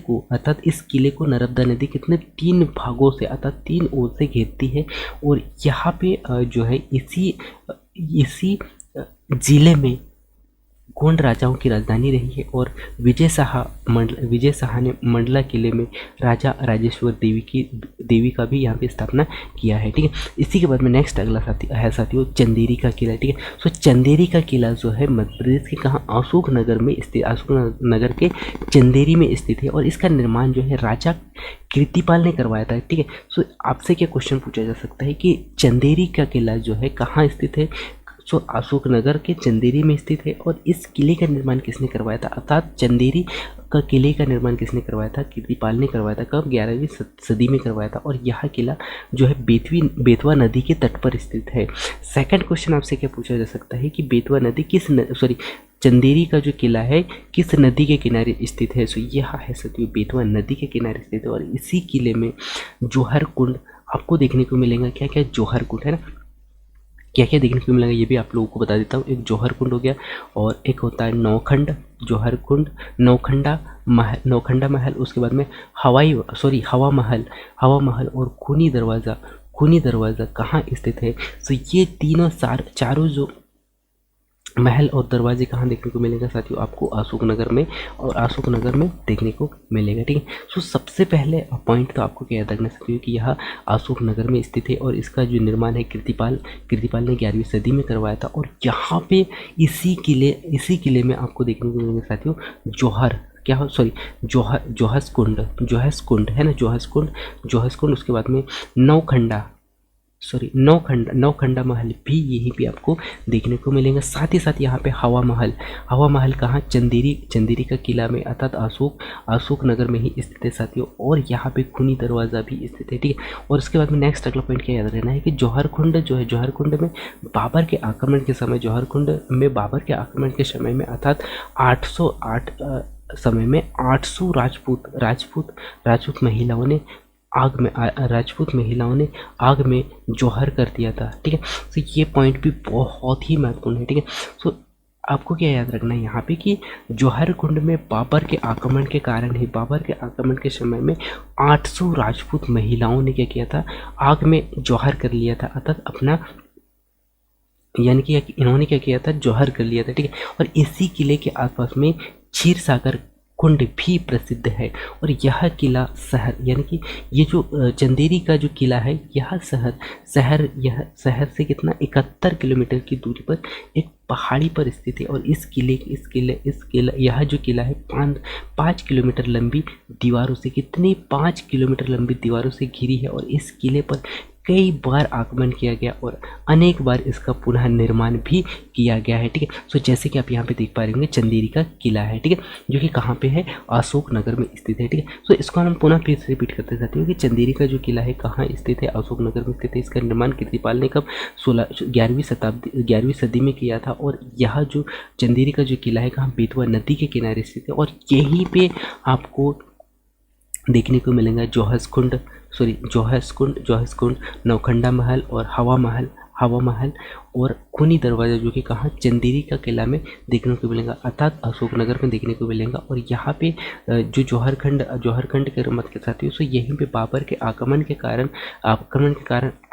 को नर्मदा नदी कितने? 3 भागों से अर्थात 3 ओर से घेरती है। और यहाँ पे जो है इसी जिले में गोंड राजाओं की राजधानी रही है। और विजय शाह ने मंडला किले में राजा राजेश्वर देवी का भी यहाँ पे स्थापना किया है, ठीक है। इसी के बाद में नेक्स्ट अगला साथियों चंदेरी का किला, ठीक है। सो चंदेरी का किला जो है मध्य प्रदेश के कहाँ? अशोक नगर के चंदेरी में स्थित है। और इसका निर्माण जो है राजा कीर्तिपाल ने करवाया था, ठीक है। सो आपसे क्या क्वेश्चन पूछा जा सकता है कि चंदेरी का किला जो है कहाँ स्थित है? सो अशोकनगर के चंदेरी में स्थित है। और इस किले का निर्माण किसने करवाया था? अर्थात चंदेरी का किले का निर्माण किसने करवाया था? कीर्तिपाल ने करवाया था। कब? 11वीं सदी में करवाया था। और यह किला जो है बेतवा नदी के तट पर स्थित है। सेकंड क्वेश्चन आपसे क्या पूछा जा सकता है कि बेतवा नदी चंदेरी का जो किला है किस नदी के किनारे स्थित है? सो यह है साथियों बेतवा नदी के किनारे स्थित है। और इसी किले में जौहर कुंड आपको देखने को मिलेगा। क्या क्या? जौहर कुंड है ना, क्या क्या देखने को मिलेगा ये भी आप लोगों को बता देता हूँ। एक जौहर कुंड हो गया और एक होता है नौखंड, जौहर कुंड, नौखंडा महल। उसके बाद में हवा महल और खूनी दरवाज़ा कहाँ स्थित है? तो ये चारों जो महल और दरवाजे कहाँ देखने को मिलेगा साथियों? आपको अशोकनगर में देखने को मिलेगा, ठीक है। सो सबसे पहले पॉइंट तो आपको क्या याद रखना साथियों कि यह अशोकनगर में स्थित है। और इसका जो निर्माण है कीर्तिपाल ने 11वीं सदी में करवाया था। और यहाँ पे इसी किले में आपको देखने को मिलेगा साथियों जोहस कुंड है ना, जोहस कुंड। उसके बाद में नौखंडा महल भी यहीं पे आपको देखने को मिलेंगे। साथ ही साथ यहाँ पे हवा महल कहाँ? चंदेरी का किला में अर्थात अशोक नगर में ही स्थित है साथियों। और यहाँ पे खूनी दरवाज़ा भी स्थित है, ठीक है। और उसके बाद में नेक्स्ट अगला पॉइंट क्या याद रहना है कि जौहर कुंड में बाबर के आक्रमण के समय में अर्थात 808 समय में 800 राजपूत महिलाओं ने आग में जौहर कर दिया था, ठीक है। तो ये पॉइंट भी बहुत ही महत्वपूर्ण है, ठीक है। सो आपको क्या याद रखना है यहाँ पे कि जौहर कुंड में बाबर के आक्रमण के समय में 800 राजपूत महिलाओं ने क्या किया था? आग में जौहर कर लिया था, अर्थात अपना यानी कि इन्होंने क्या किया था? जौहर कर लिया था, ठीक है। और इसी किले के आसपास में क्षीर सागर कुंड भी प्रसिद्ध है। और यह किला शहर यानी कि ये जो चंदेरी का जो किला है यह शहर से कितना 71 किलोमीटर की दूरी पर एक पहाड़ी पर स्थित है। और यह जो किला है 5 किलोमीटर लंबी दीवारों से 5 किलोमीटर लंबी दीवारों से घिरी है। और इस किले पर कई बार आक्रमण किया गया और अनेक बार इसका पुनः निर्माण भी किया गया है, ठीक है। सो जैसे कि आप यहाँ पे देख पा रहे होंगे चंदेरी का किला है, ठीक है, जो कि कहाँ पे है? अशोकनगर में स्थित है, ठीक है। सो इसको हम पुनः फिर से रिपीट करते जाते हैं कि चंदेरी का जो किला है कहाँ स्थित है? अशोकनगर में स्थित है। इसका निर्माण कीर्तिपाल ने कब? 11वीं सदी में किया था। और यह जो चंदेरी का जो किला है कहाँ? बेतवा नदी के किनारे स्थित है। और यहीं पे आपको देखने को मिलेगा जोहस कुंड, नौखंडा महल और हवा हवा महल और खूनी दरवाज़ा जो कि कहाँ चंदेरी का किला में देखने को मिलेगा, अर्थात अशोकनगर में देखने को मिलेगा। और यहाँ पे जो जौहरखंड के मत के साथ सो यहीं पे बाबर के आक्रमण के कारण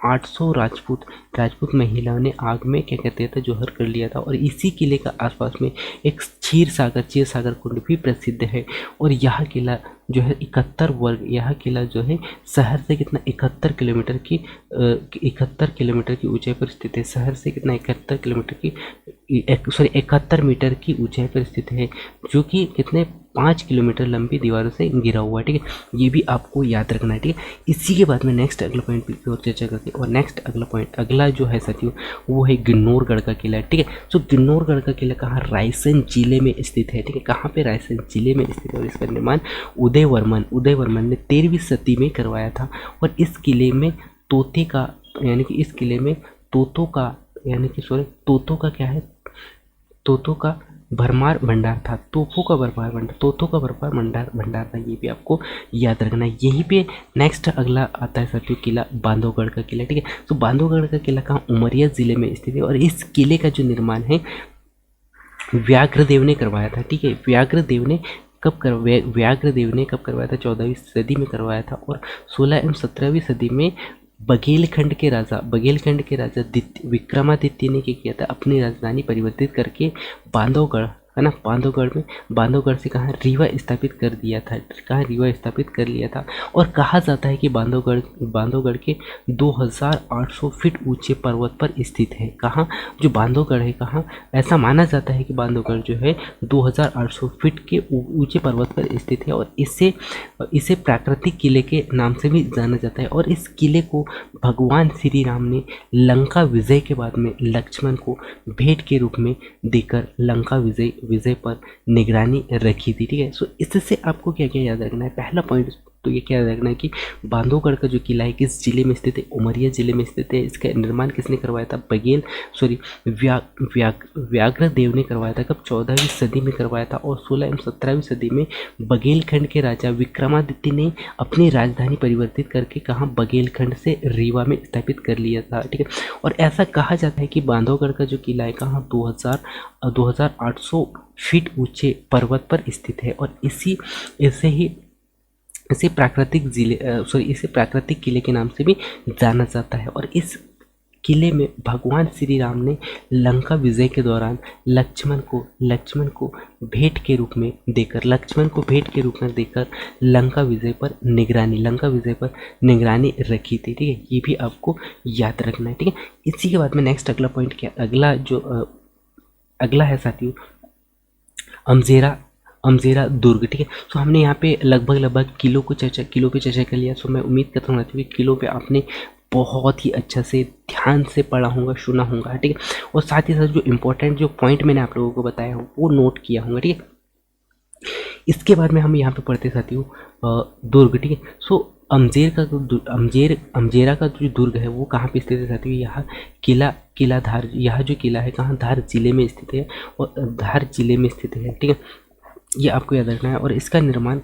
800 राजपूत महिलाओं ने आग में क्या कहते थे जौहर कर लिया था। और इसी किले का आसपास में एक क्षीर सागर कुंड भी प्रसिद्ध है। और यह किला जो है 71 वर्ग, यह किला जो है शहर से कितना 71 किलोमीटर की ऊंचाई पर स्थित है। शहर से कितना 71 मीटर की ऊंचाई पर स्थित है, जो कि कितने 5 किलोमीटर लंबी दीवारों से घिरा हुआ है। ठीक है, ये भी आपको याद रखना है। ठीक है, इसी के बाद में नेक्स्ट अगला पॉइंट की ओर चर्चा करते हैं। और नेक्स्ट अगला जो है साथियों वो है गिन्नौरगढ़ का किला। ठीक है, तो गिन्नौरगढ़ का किला कहाँ, रायसेन जिले में स्थित है। ठीक है, कहाँ पे, रायसेन जिले में स्थित है। और इसका निर्माण उदय वर्मन ने 13वीं सदी में करवाया था। और इस किले में तोतों का भरमार भंडार था। तोपों का भरमार भंडार था। ये भी आपको याद रखना है। यहीं पे नेक्स्ट अगला आता है साथियों किला बांधवगढ़ का किला। ठीक है, तो बांधवगढ़ का किला कहाँ, उमरिया जिले में स्थित है। और इस किले का जो निर्माण है व्याघ्रदेव ने करवाया था। ठीक है, व्याघ्रदेव ने कब करवाया था, 14वीं सदी में करवाया था। और 16 एवं 17वीं सदी में बघेलखंड के राजा विक्रमादित्य ने क्या किया था, अपनी राजधानी परिवर्तित करके बांधवगढ़ है ना, बांधवगढ़ से कहाँ रीवा स्थापित कर लिया था। और कहा जाता है कि बांधवगढ़ के 2800 फीट ऊंचे पर्वत पर स्थित है। कहाँ, जो बांधवगढ़ है, कहाँ, ऐसा माना जाता है कि बांधवगढ़ जो है 2800 फीट के ऊंचे पर्वत पर स्थित है। और इसे प्राकृतिक किले के नाम से भी जाना जाता है। और इस किले को भगवान श्री राम ने लंका विजय के बाद में लक्ष्मण को भेंट के रूप में देकर लंका विजय पर निगरानी रखी थी। ठीक है, सो इससे आपको क्या क्या याद रखना है। पहला पॉइंट तो ये क्या याद रखना है कि बांधवगढ़ का जो किला है किस जिले में स्थित है, उमरिया जिले में स्थित है। इसका निर्माण किसने करवाया था, व्याघ्रदेव ने करवाया था। कब, 14वीं सदी में करवाया था। और 16 एवं 17वीं सदी में बघेलखंड के राजा विक्रमादित्य ने अपनी राजधानी परिवर्तित करके कहाँ, बघेलखंड से रीवा में स्थापित कर लिया था। ठीक है, और ऐसा कहा जाता है कि बांधवगढ़ का जो किला है कहाँ 2800 फीट ऊंचे पर्वत पर स्थित है। और इसे प्राकृतिक किले के नाम से भी जाना जाता है। और इस किले में भगवान श्री राम ने लंका विजय के दौरान लक्ष्मण को भेंट के रूप में देकर लंका विजय पर निगरानी रखी थी। ठीक है, ये भी आपको याद रखना है। ठीक है, इसी के बाद में नेक्स्ट अगला पॉइंट क्या, अगला है साथियों अमजेरा दुर्ग। ठीक है, तो हमने यहाँ पे लगभग किलो पे चर्चा कर लिया। सो मैं उम्मीद करता हूँ कि किलो पे आपने बहुत ही अच्छा से ध्यान से पढ़ा होगा, सुना होगा। ठीक है, और साथ ही साथ जो इम्पोर्टेंट जो पॉइंट मैंने आप लोगों को बताया हो वो नोट किया होगा। ठीक है, इसके बाद में हम यहाँ पे पढ़ते साथियों दुर्ग। ठीक है, सो अमजेरा का जो दुर्ग है वो कहाँ पे स्थित है साथियों, यहाँ धार, यह जो किला है कहाँ, धार जिले में स्थित है। और धार जिले में स्थित है। ठीक है, ये आपको याद रखना है। और इसका निर्माण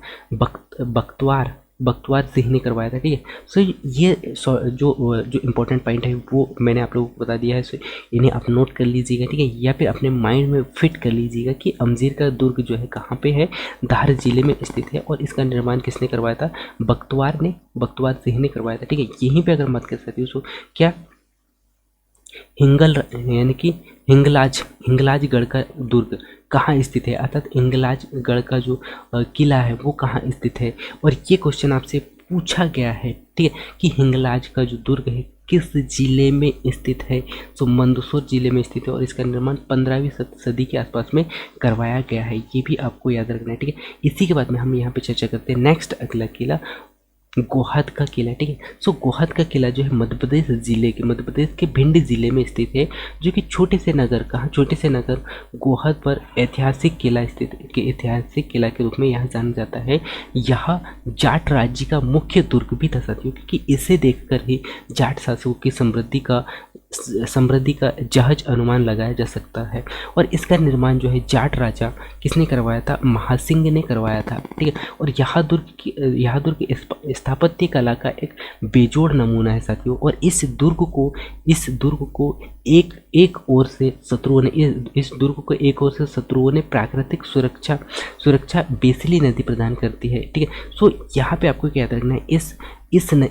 बख्तवार सिंह ने करवाया था। ठीक है, सो ये जो इम्पोर्टेंट पॉइंट है वो मैंने आप लोगों को बता दिया है। सो इन्हें आप नोट कर लीजिएगा। ठीक है, या फिर अपने माइंड में फिट कर लीजिएगा कि अमजेर का दुर्ग जो है कहाँ पे है, धार जिले में स्थित है। और इसका निर्माण किसने करवाया था, बख्तवार सिंह ने करवाया था। ठीक है, यहीं पर अगर बात कर सकती हूँ सो क्या हिंगलाजगढ़ का दुर्ग कहाँ स्थित है, अर्थात हिंगलाजगढ़ का जो किला है वो कहाँ स्थित है। और ये क्वेश्चन आपसे पूछा गया है। ठीक है, कि हिंगलाज का जो दुर्ग है किस जिले में स्थित है, तो मंदसौर जिले में स्थित है। और इसका निर्माण 15वीं सदी के आसपास में करवाया गया है। ये भी आपको याद रखना है। ठीक है, इसी के बाद में हम यहाँ पे चर्चा करते हैं नेक्स्ट अगला किला गोहद का किला। ठीक है, सो गोहद का किला जो है मध्य प्रदेश के भिंड जिले में स्थित है, जो कि छोटे से नगर गोहद पर ऐतिहासिक किला के रूप में यहाँ जाना जाता है। यह जाट राज्य का मुख्य दुर्ग भी था साथियों, क्योंकि इसे देखकर ही जाट शासकों की समृद्धि का समृद्धि का जहज अनुमान लगाया जा सकता है। और इसका निर्माण जो है जाट राजा किसने करवाया था, महासिंह ने करवाया था, ठीक है। और यह दुर्ग स्थापत्य कला का एक बेजोड़ नमूना है साथियों। और इस दुर्ग को एक ओर से शत्रुओं ने प्राकृतिक सुरक्षा बेसिली नदी प्रदान करती है, ठीक है। सो यहाँ पे आपको क्या याद रखना है,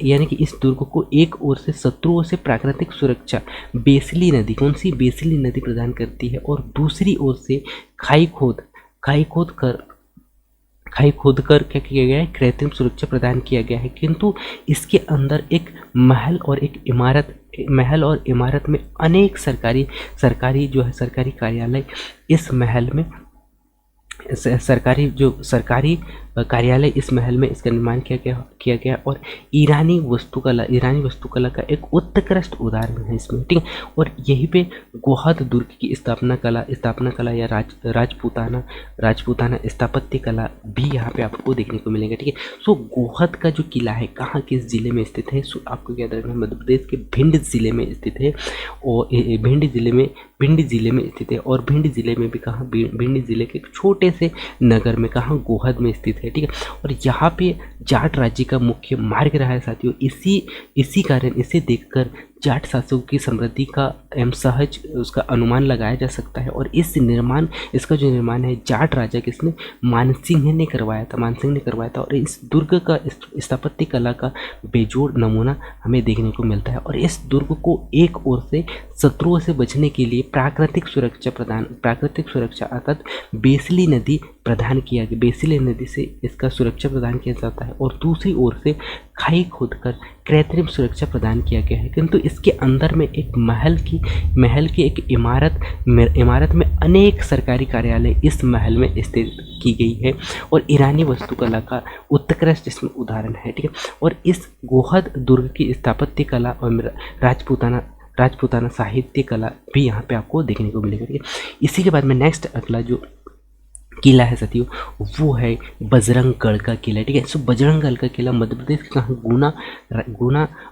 यानी कि इस दुर्ग को एक ओर से शत्रुओं से प्राकृतिक सुरक्षा बेसिली नदी, कौन सी बेसिली नदी प्रदान करती है, और दूसरी ओर से खाई खोद कर क्या किया गया है, कृत्रिम सुरक्षा प्रदान किया गया है। किंतु इसके अंदर एक महल और इमारत में अनेक सरकारी कार्यालय, इस महल में सरकारी कार्यालय इस महल में इसका निर्माण किया गया। और ईरानी वास्तुकला का एक उत्कृष्ट उदाहरण है इसमें, ठीक है। और यहीं पे गोहद दुर्ग की स्थापना कला या राजपूताना स्थापत्य कला भी यहाँ पे आपको देखने को मिलेगा, ठीक है। सो गोहद का जो किला है कहाँ, किस जिले में स्थित है, सो आपको याद रखना है मध्य प्रदेश के भिंड जिले में स्थित है। और भिंड जिले में स्थित है। और भिंड जिले में भी कहाँ, भिंड जिले के एक छोटे से नगर में कहाँ, गोहद में स्थित है, ठीक है। और यहाँ पे जाट राज्य का मुख्य मार्ग रहा है साथियों। इसी कारण इसे देखकर जाट शासकों की समृद्धि का एवं सहज उसका अनुमान लगाया जा सकता है। और इसका जो निर्माण है जाट राजा किसने, मानसिंह ने करवाया था। और इस दुर्ग का स्थापत्य कला का बेजोड़ नमूना हमें देखने को मिलता है। और इस दुर्ग को एक ओर से शत्रुओं से बचने के लिए प्राकृतिक सुरक्षा अर्थात बेसिली नदी प्रदान किया गया, बेसिली नदी से इसका सुरक्षा प्रदान किया जाता है। और दूसरी ओर से खाई खोदकर कृत्रिम सुरक्षा प्रदान किया गया है। किंतु इसके अंदर में एक महल की एक इमारत में अनेक सरकारी कार्यालय इस महल में स्थित की गई है। और ईरानी वास्तुकला का उत्कृष्ट इसमें उदाहरण है, ठीक है। और इस गोहद दुर्ग की स्थापत्य कला और राजपूताना साहित्य कला भी यहाँ पे आपको देखने को मिलेगा, ठीक है। इसी के बाद में नेक्स्ट अगला जो किला है साथियों वो है बजरंगगढ़ का किला, ठीक है। सो बजरंगगढ़ का किला मध्य प्रदेश के कहाँ, गुना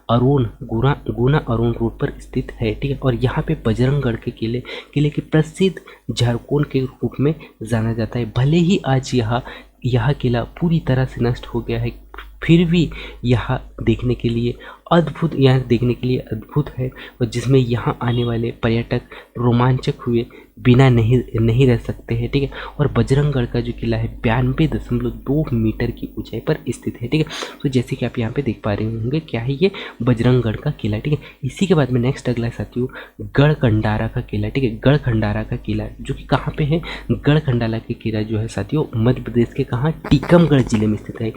अरुण रोड पर स्थित है, ठीक है। और यहाँ पे बजरंगगढ़ के किले के प्रसिद्ध झरकोन के रूप में जाना जाता है। भले ही आज यह किला पूरी तरह से नष्ट हो गया है, फिर भी यहाँ देखने के लिए अद्भुत है। और जिसमें यहाँ आने वाले पर्यटक रोमांचक हुए बिना नहीं रह सकते हैं, ठीक है। और बजरंगगढ़ का जो किला है 92.2 मीटर की ऊंचाई पर स्थित है, ठीक है। तो जैसे कि आप यहाँ पे देख पा रहे होंगे क्या है ये बजरंगगढ़ का किला, ठीक है। इसी के बाद में नेक्स्ट अगला साथियों गढ़कंडारा का किला, ठीक है। गढ़कंडारा का किला जो कि कहाँ पे है, गढ़कंडारा का किला जो है साथियों मध्य प्रदेश के कहाँ, टीकमगढ़ जिले में स्थित है।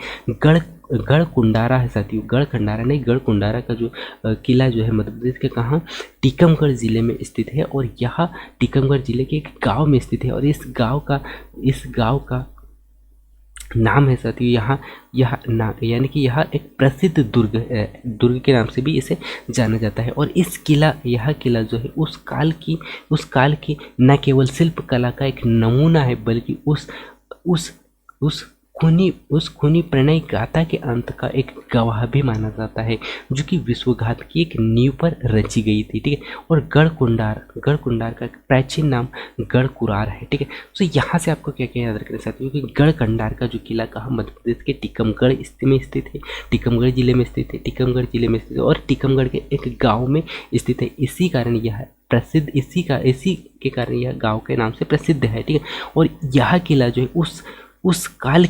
गढ़कुंडारा है साथियों, गढ़कुंडारा का जो किला जो है मध्य प्रदेश के कहाँ, टीकमगढ़ जिले में स्थित है। और यह टीकमगढ़ जिले के एक गांव में स्थित है। और इस गांव का नाम है साथियों यानी कि यह एक प्रसिद्ध दुर्ग के नाम से भी इसे जाना जाता है। और यह किला जो है उस काल की न केवल शिल्प कला का एक नमूना है, बल्कि उस खूनी प्रणय गाथा के अंत का एक गवाह भी माना जाता है, जो कि विश्वघात की एक नींव पर रची गई थी, ठीक है। और गढ़कुंडार का प्राचीन नाम गढ़कुरार है, ठीक है। तो यहाँ से आपको क्या क्या याद रखना साथियों कि गढ़कंडार का जो किला कहाँ, मध्य प्रदेश के टीकमगढ़ में स्थित है, टीकमगढ़ जिले में स्थित है। और टीकमगढ़ के एक गाँव में स्थित है। इसी के कारण यह गाँव के नाम से प्रसिद्ध है, ठीक है। और यह किला जो है उस काल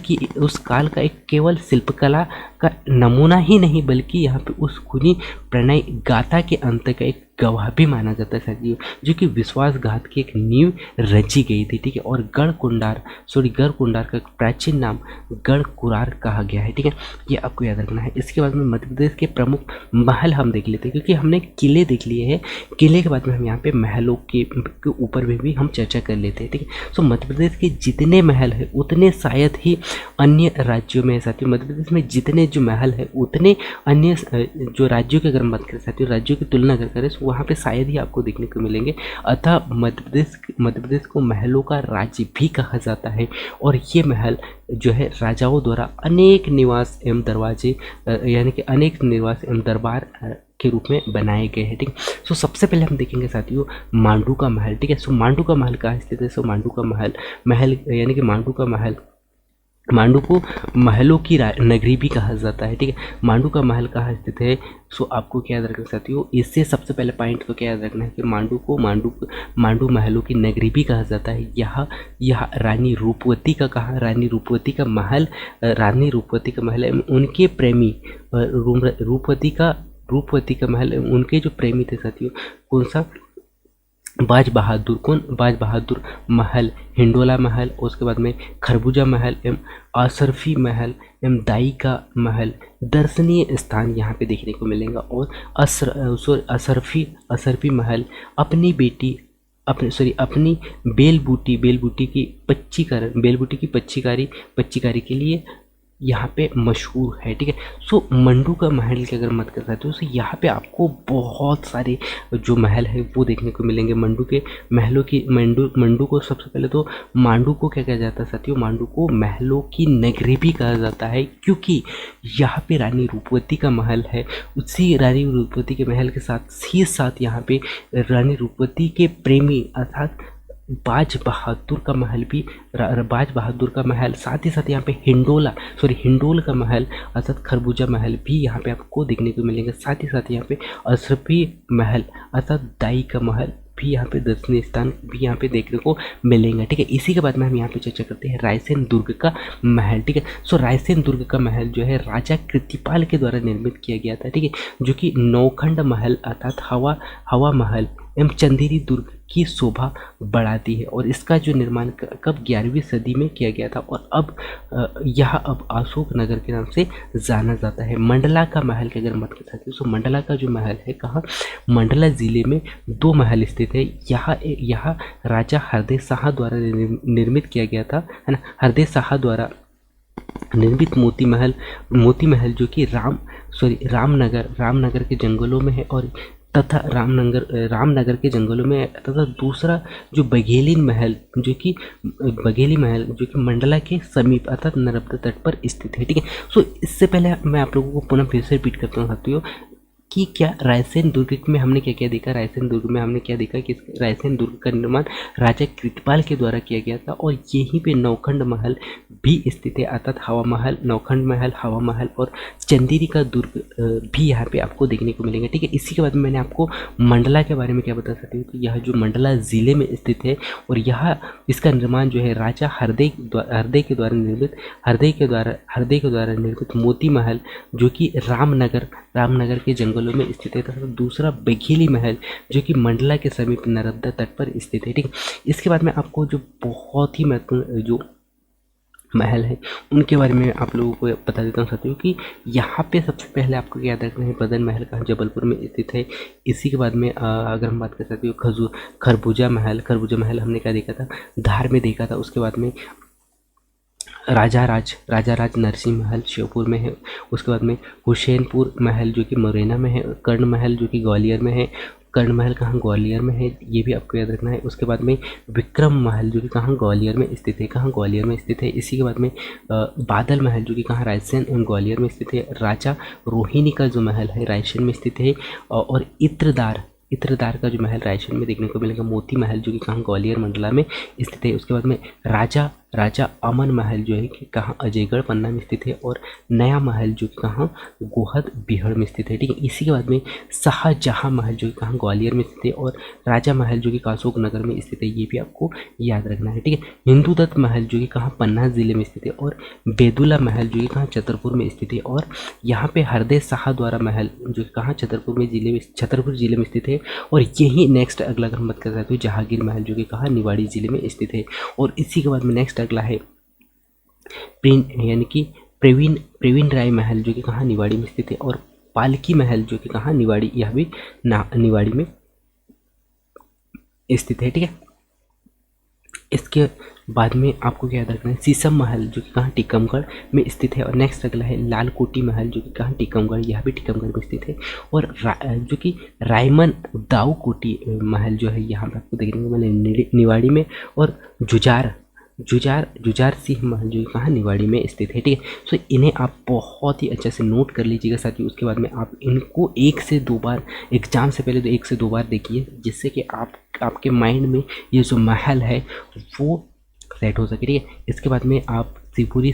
का एक केवल शिल्पकला का नमूना ही नहीं, बल्कि यहाँ पे उस खूनी प्रणय गाथा के अंत का एक गवाह भी माना जाता है साथियों, जो कि विश्वासघात की एक नींव रची गई थी, ठीक है। और गढ़कुंडार का प्राचीन नाम गढ़कुरार कहा गया है, ठीक है। ये आपको याद रखना है। इसके बाद में मध्य प्रदेश के प्रमुख महल हम देख लेते हैं, क्योंकि हमने किले देख लिए हैं। किले के बाद में हम यहाँ पे महलों के ऊपर भी हम चर्चा कर लेते हैं, ठीक है। सो मध्य प्रदेश के जितने महल है उतने शायद ही अन्य राज्यों में है साथियों। मध्य प्रदेश में जितने जो महल है उतने अन्य जो राज्यों की अगर हम बात करें साथियों, राज्यों की तुलना अगर करें तो वहाँ पे शायद ही आपको देखने को मिलेंगे। अतः मध्य प्रदेश को महलों का राज्य भी कहा जाता है। और ये महल जो है राजाओं द्वारा अनेक निवास एवं दरबार के रूप में बनाए गए हैं। ठीक है, सो सबसे पहले हम देखेंगे साथियों मांडू का महल। ठीक है, सो मांडू का महल कहाँ स्थित है? सो मांडू का महल यानी कि मांडू का महल, मांडू को महलों की नगरी भी कहा जाता है। ठीक है, मांडू का महल कहाँ स्थित है? सो आपको क्या याद रखना साथियों, इससे सबसे पहले पॉइंट तो क्या याद रखना है कि मांडू महलों की नगरी भी कहा जाता है। यह रानी रूपवती का कहा, रानी रूपवती का महल, रानी रूपवती का महल है। उनके प्रेमी रूपवती का महल, उनके जो प्रेमी थे साथियों, कौन सा? बाज बहादुर। कौन? बाज बहादुर महल, हिंडोला महल, उसके बाद में खरबूजा महल एवं असरफी महल एवं दाई का महल दर्शनीय स्थान यहाँ पे देखने को मिलेगा। और असरफी महल अपनी बेलबूटी की पच्चीकारी के लिए यहाँ पे मशहूर है। ठीक है, सो मंडू का महल की अगर मत कर सकते हो तो यहाँ पे आपको बहुत सारे जो महल है वो देखने को मिलेंगे। मंडू के महलों की मंडू को सबसे पहले तो मांडू को क्या कहा जाता है साथियों? मांडू को महलों की नगरी भी कहा जाता है, क्योंकि यहाँ पे रानी रूपवती का महल है। उसी रानी रूपवती के महल के साथ यहाँ पे रानी रूपवती के प्रेमी अर्थात बाज बहादुर का महल, साथ ही साथ यहाँ पे हिंडोल का महल अर्थात खरबूजा महल भी यहाँ पे आपको देखने को मिलेंगे। साथ ही साथ यहाँ पे असरफी महल अर्थात दाई का महल भी यहाँ पे दर्शनीय स्थान भी यहाँ पे देखने को मिलेंगे। ठीक है, इसी के बाद में हम यहाँ पे चर्चा करते हैं रायसेन दुर्ग का महल। ठीक है, सो रायसेन दुर्ग का महल जो है राजा कृतिपाल के द्वारा निर्मित किया गया था। ठीक है, जो कि नौखंड महल अर्थात हवा महल एवं चंदेरी दुर्ग की शोभा बढ़ाती है। और इसका जो निर्माण कब 11वीं सदी में किया गया था, और अब यह अब अशोक नगर के नाम से जाना जाता है। मंडला का महल की अगर बात कर सकते हो तो मंडला का जो महल है कहाँ? मंडला जिले में 2 महल स्थित है। यहाँ राजा हरदेव शाह द्वारा निर्मित किया गया था, है ना। हरदेव शाह द्वारा निर्मित मोती महल जो कि रामनगर के जंगलों में है, और तथा रामनगर के जंगलों में, तथा दूसरा जो बघेली महल जो कि मंडला के समीप अर्थात नर्मदा तट पर स्थित है। ठीक है, सो इससे पहले मैं आप लोगों को पुनः फिर से रिपीट करता हूँ साथियों कि क्या रायसेन दुर्ग में हमने क्या देखा? रायसेन दुर्ग में हमने क्या देखा कि रायसेन दुर्ग का निर्माण राजा कृतपाल के द्वारा किया गया था, और यहीं पे नौखंड महल भी स्थित है अर्थात हवा महल, नौखंड महल, हवा महल और चंदेरी का दुर्ग भी यहाँ पे आपको देखने को मिलेंगे। ठीक है, इसी के बाद में मैंने आपको मंडला के बारे में क्या बता सकती हूँ कि यह जो मंडला जिले में स्थित है, और यह इसका निर्माण जो है राजा हरदे के द्वारा निर्मित मोती महल जो कि रामनगर के जंगलों में स्थित है, तथा दूसरा बघेली महल जो कि मंडला के समीप नर्मदा तट पर स्थित है। ठीक है, इसके बाद में आपको जो बहुत ही महत्वपूर्ण जो महल है उनके बारे में आप लोगों को बता देता हूँ साथियों कि यहाँ पे सबसे पहले आपको याद रखना है बदन महल कहाँ जबलपुर में स्थित है। इसी के बाद में अगर हम बात कर सकते हो खरबूजा महल हमने क्या देखा था? धार में देखा था। उसके बाद में राजा राज नरसिंह महल श्योपुर में है। उसके बाद में हुसैनपुर महल जो कि मुरैना में है। कर्ण महल जो कि ग्वालियर में है। कर्ण महल कहाँ? ग्वालियर में है, ये भी आपको याद रखना है। उसके बाद में विक्रम महल जो कि कहाँ? ग्वालियर में स्थित है। कहाँ? ग्वालियर में स्थित है। इसी के बाद में बादल महल जो कि कहाँ? रायसेन एवं ग्वालियर में स्थित है। राजा रोहिणी का जो महल है रायसेन में स्थित है। और इत्रदार का जो महल रायसेन में देखने को मिलेगा। मोती महल जो कि कहाँ? ग्वालियर मंडला में स्थित है। उसके बाद में राजा अमन महल जो है कि कहाँ? अजयगढ़ पन्ना में स्थित है। और नया महल जो कि कहाँ? गोहद बिहड़ में स्थित है। ठीक है, इसी के बाद में शाहजहाँ महल जो कि कहाँ? ग्वालियर में स्थित है। और राजा महल जो कि अशोक नगर में स्थित है, ये भी आपको याद रखना है। ठीक है, हिंदू दत्त महल जो कि कहाँ? पन्ना जिले में स्थित है। और बेदुला महल जो कि कहाँ? छतरपुर में स्थित है। और यहाँ पे हरदेव शाह द्वारा महल जो कि कहाँ? छतरपुर जिले में स्थित है। और यही नेक्स्ट अगला अगर हम बात कर सकते हो जहांगीर महल जो कि कहाँ? निवाड़ी जिले में स्थित है। और इसी के बाद में नेक्स्ट अगला है यानी कि प्रवीण राय महल जो कि कहाँ? निवाड़ी में स्थित है। और पालकी महल जो कि कहाँ? निवाड़ी, यह भी निवाड़ी में स्थित है। ठीक है, इसके बाद में आपको क्या याद रखना है? शीशम महल जो कि कहाँ? टीकमगढ़ में स्थित है। और नेक्स्ट अगला है लालकोटी महल जो कि कहाँ? टीकमगढ़, यह भी टीकमगढ़ में स्थित है। और जो कि रायमन दाऊ कोटी महल जो है यहाँ पर आपको देखने को मिले निवाड़ी में। और जुझार सिंह महल जो कहाँ निवाड़ी में स्थित है, ठीक है। सो इन्हें आप बहुत ही अच्छे से नोट कर लीजिएगा साथियों। उसके बाद में आप इनको 1 से 2 बार एग्जाम से पहले तो 1 से 2 बार देखिए, जिससे कि आपके माइंड में ये जो महल है वो सेट हो सके, ठीक है। इसके बाद में आप शिवपुरी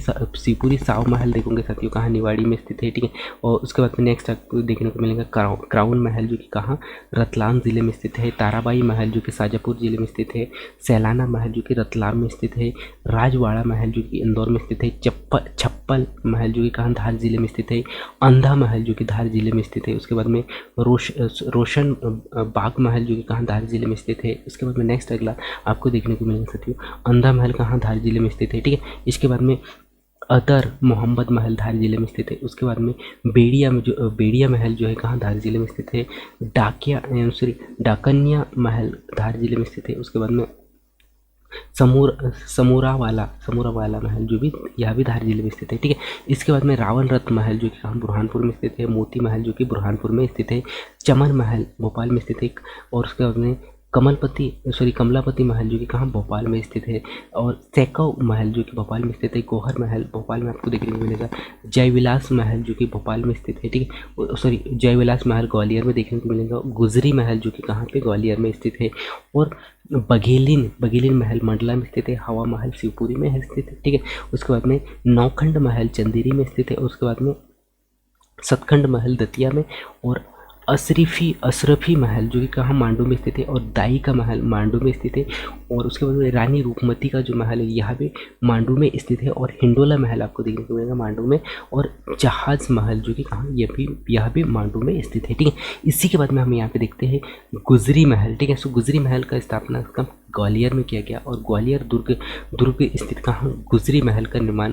साव महल देखोगे साथियों, कहाँ निवाड़ी में स्थित है, ठीक है। और उसके बाद में नेक्स्ट आपको देखने को मिलेगा क्राउन महल जो कि कहाँ रतलाम ज़िले में स्थित है, ताराबाई महल जो कि शाजापुर ज़िले में स्थित है, सैलाना महल जो कि रतलाम में स्थित है, राजवाड़ा महल जो कि इंदौर में स्थित है, छप्पल महल जो कि कहाँ धार ज़िले में स्थित है, अंधा महल जो कि धार ज़िले में स्थित है। उसके बाद में रोशन बाग महल जो कि कहाँ धार ज़िले में स्थित है। उसके बाद में नेक्स्ट अगला आपको देखने को मिलेगा साथियों, अंधा महल कहाँ धार ज़िले में स्थित है, ठीक है। इसके बाद में अदर मोहम्मद महल धार ज़िले में स्थित है। उसके बाद में बेड़िया महल जो है कहाँ धार ज़िले में स्थित है, डाकन्या महल धार ज़िले में स्थित है। उसके बाद में समूरा वाला महल जो भी यह भी धार जिले में स्थित है, ठीक है। इसके बाद में रावण रथ महल जो कि कहाँ बुरहानपुर में स्थित है, मोती महल जो कि बुरहानपुर में स्थित है, चमन महल भोपाल में स्थित है, और उसके बाद में कमलापति महल जो कि कहाँ भोपाल में स्थित है, और सैकव महल जो कि भोपाल में स्थित है, गौहर महल भोपाल में आपको देखने को मिलेगा, जयविलास महल जो कि भोपाल में स्थित है, ठीक है। जयविलास महल ग्वालियर में देखने को मिलेगा, गुजरी महल जो कि कहाँ पे ग्वालियर में स्थित है, और बघेलिन महल मंडला में स्थित है, हवा महल शिवपुरी में स्थित है, ठीक है। उसके बाद में नौखंड महल चंदेरी में स्थित है। उसके बाद में सतखंड महल दतिया में, और अशरफी महल जो कि कहाँ मांडू में स्थित है, और दाई का महल मांडू में स्थित है। और उसके बाद में रानी रूपमती का जो महल है यहाँ पे मांडू में स्थित है, और हिंडोला महल आपको देखने को मिलेगा मांडू में, और जहाज महल जो कि कहाँ यह भी मांडू में स्थित है, ठीक है। इसी के बाद में हम यहाँ पे देखते हैं गुजरी महल, ठीक है। सो गुजरी महल का स्थापना ग्वालियर में किया गया, और ग्वालियर दुर्ग स्थित कहाँ गुजरी महल का निर्माण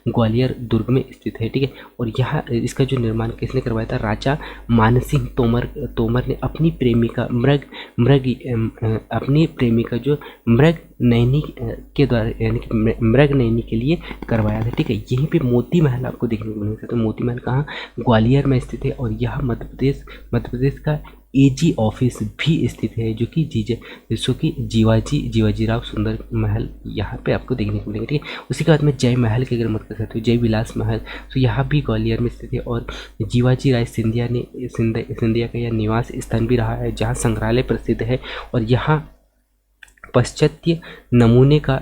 ग्वालियर दुर्ग में स्थित है, ठीक है। और यहाँ इसका जो निर्माण किसने करवाया था, राजा मानसिंह तोमर ने अपनी प्रेमिका जो मृग नैनी के द्वारा, यानी कि मृग नैनी के लिए करवाया था, ठीक है। यहीं पे मोती महल आपको देखने को मिलेगा, तो मोती महल कहाँ ग्वालियर में स्थित है, और यह मध्य प्रदेश का एजी ऑफिस भी स्थित है, जो कि जीवाजीराव सुंदर महल यहाँ पे आपको देखने को मिलेगा, ठीक है। उसी के बाद में जय महल की अगर मत कर सकते हो, जय विलास महल, तो यहाँ भी ग्वालियर में स्थित है, और जीवाजी राय सिंधिया का यह निवास स्थान भी रहा है, जहाँ संग्रहालय प्रसिद्ध है, और यहाँ पाश्चात्य नमूने का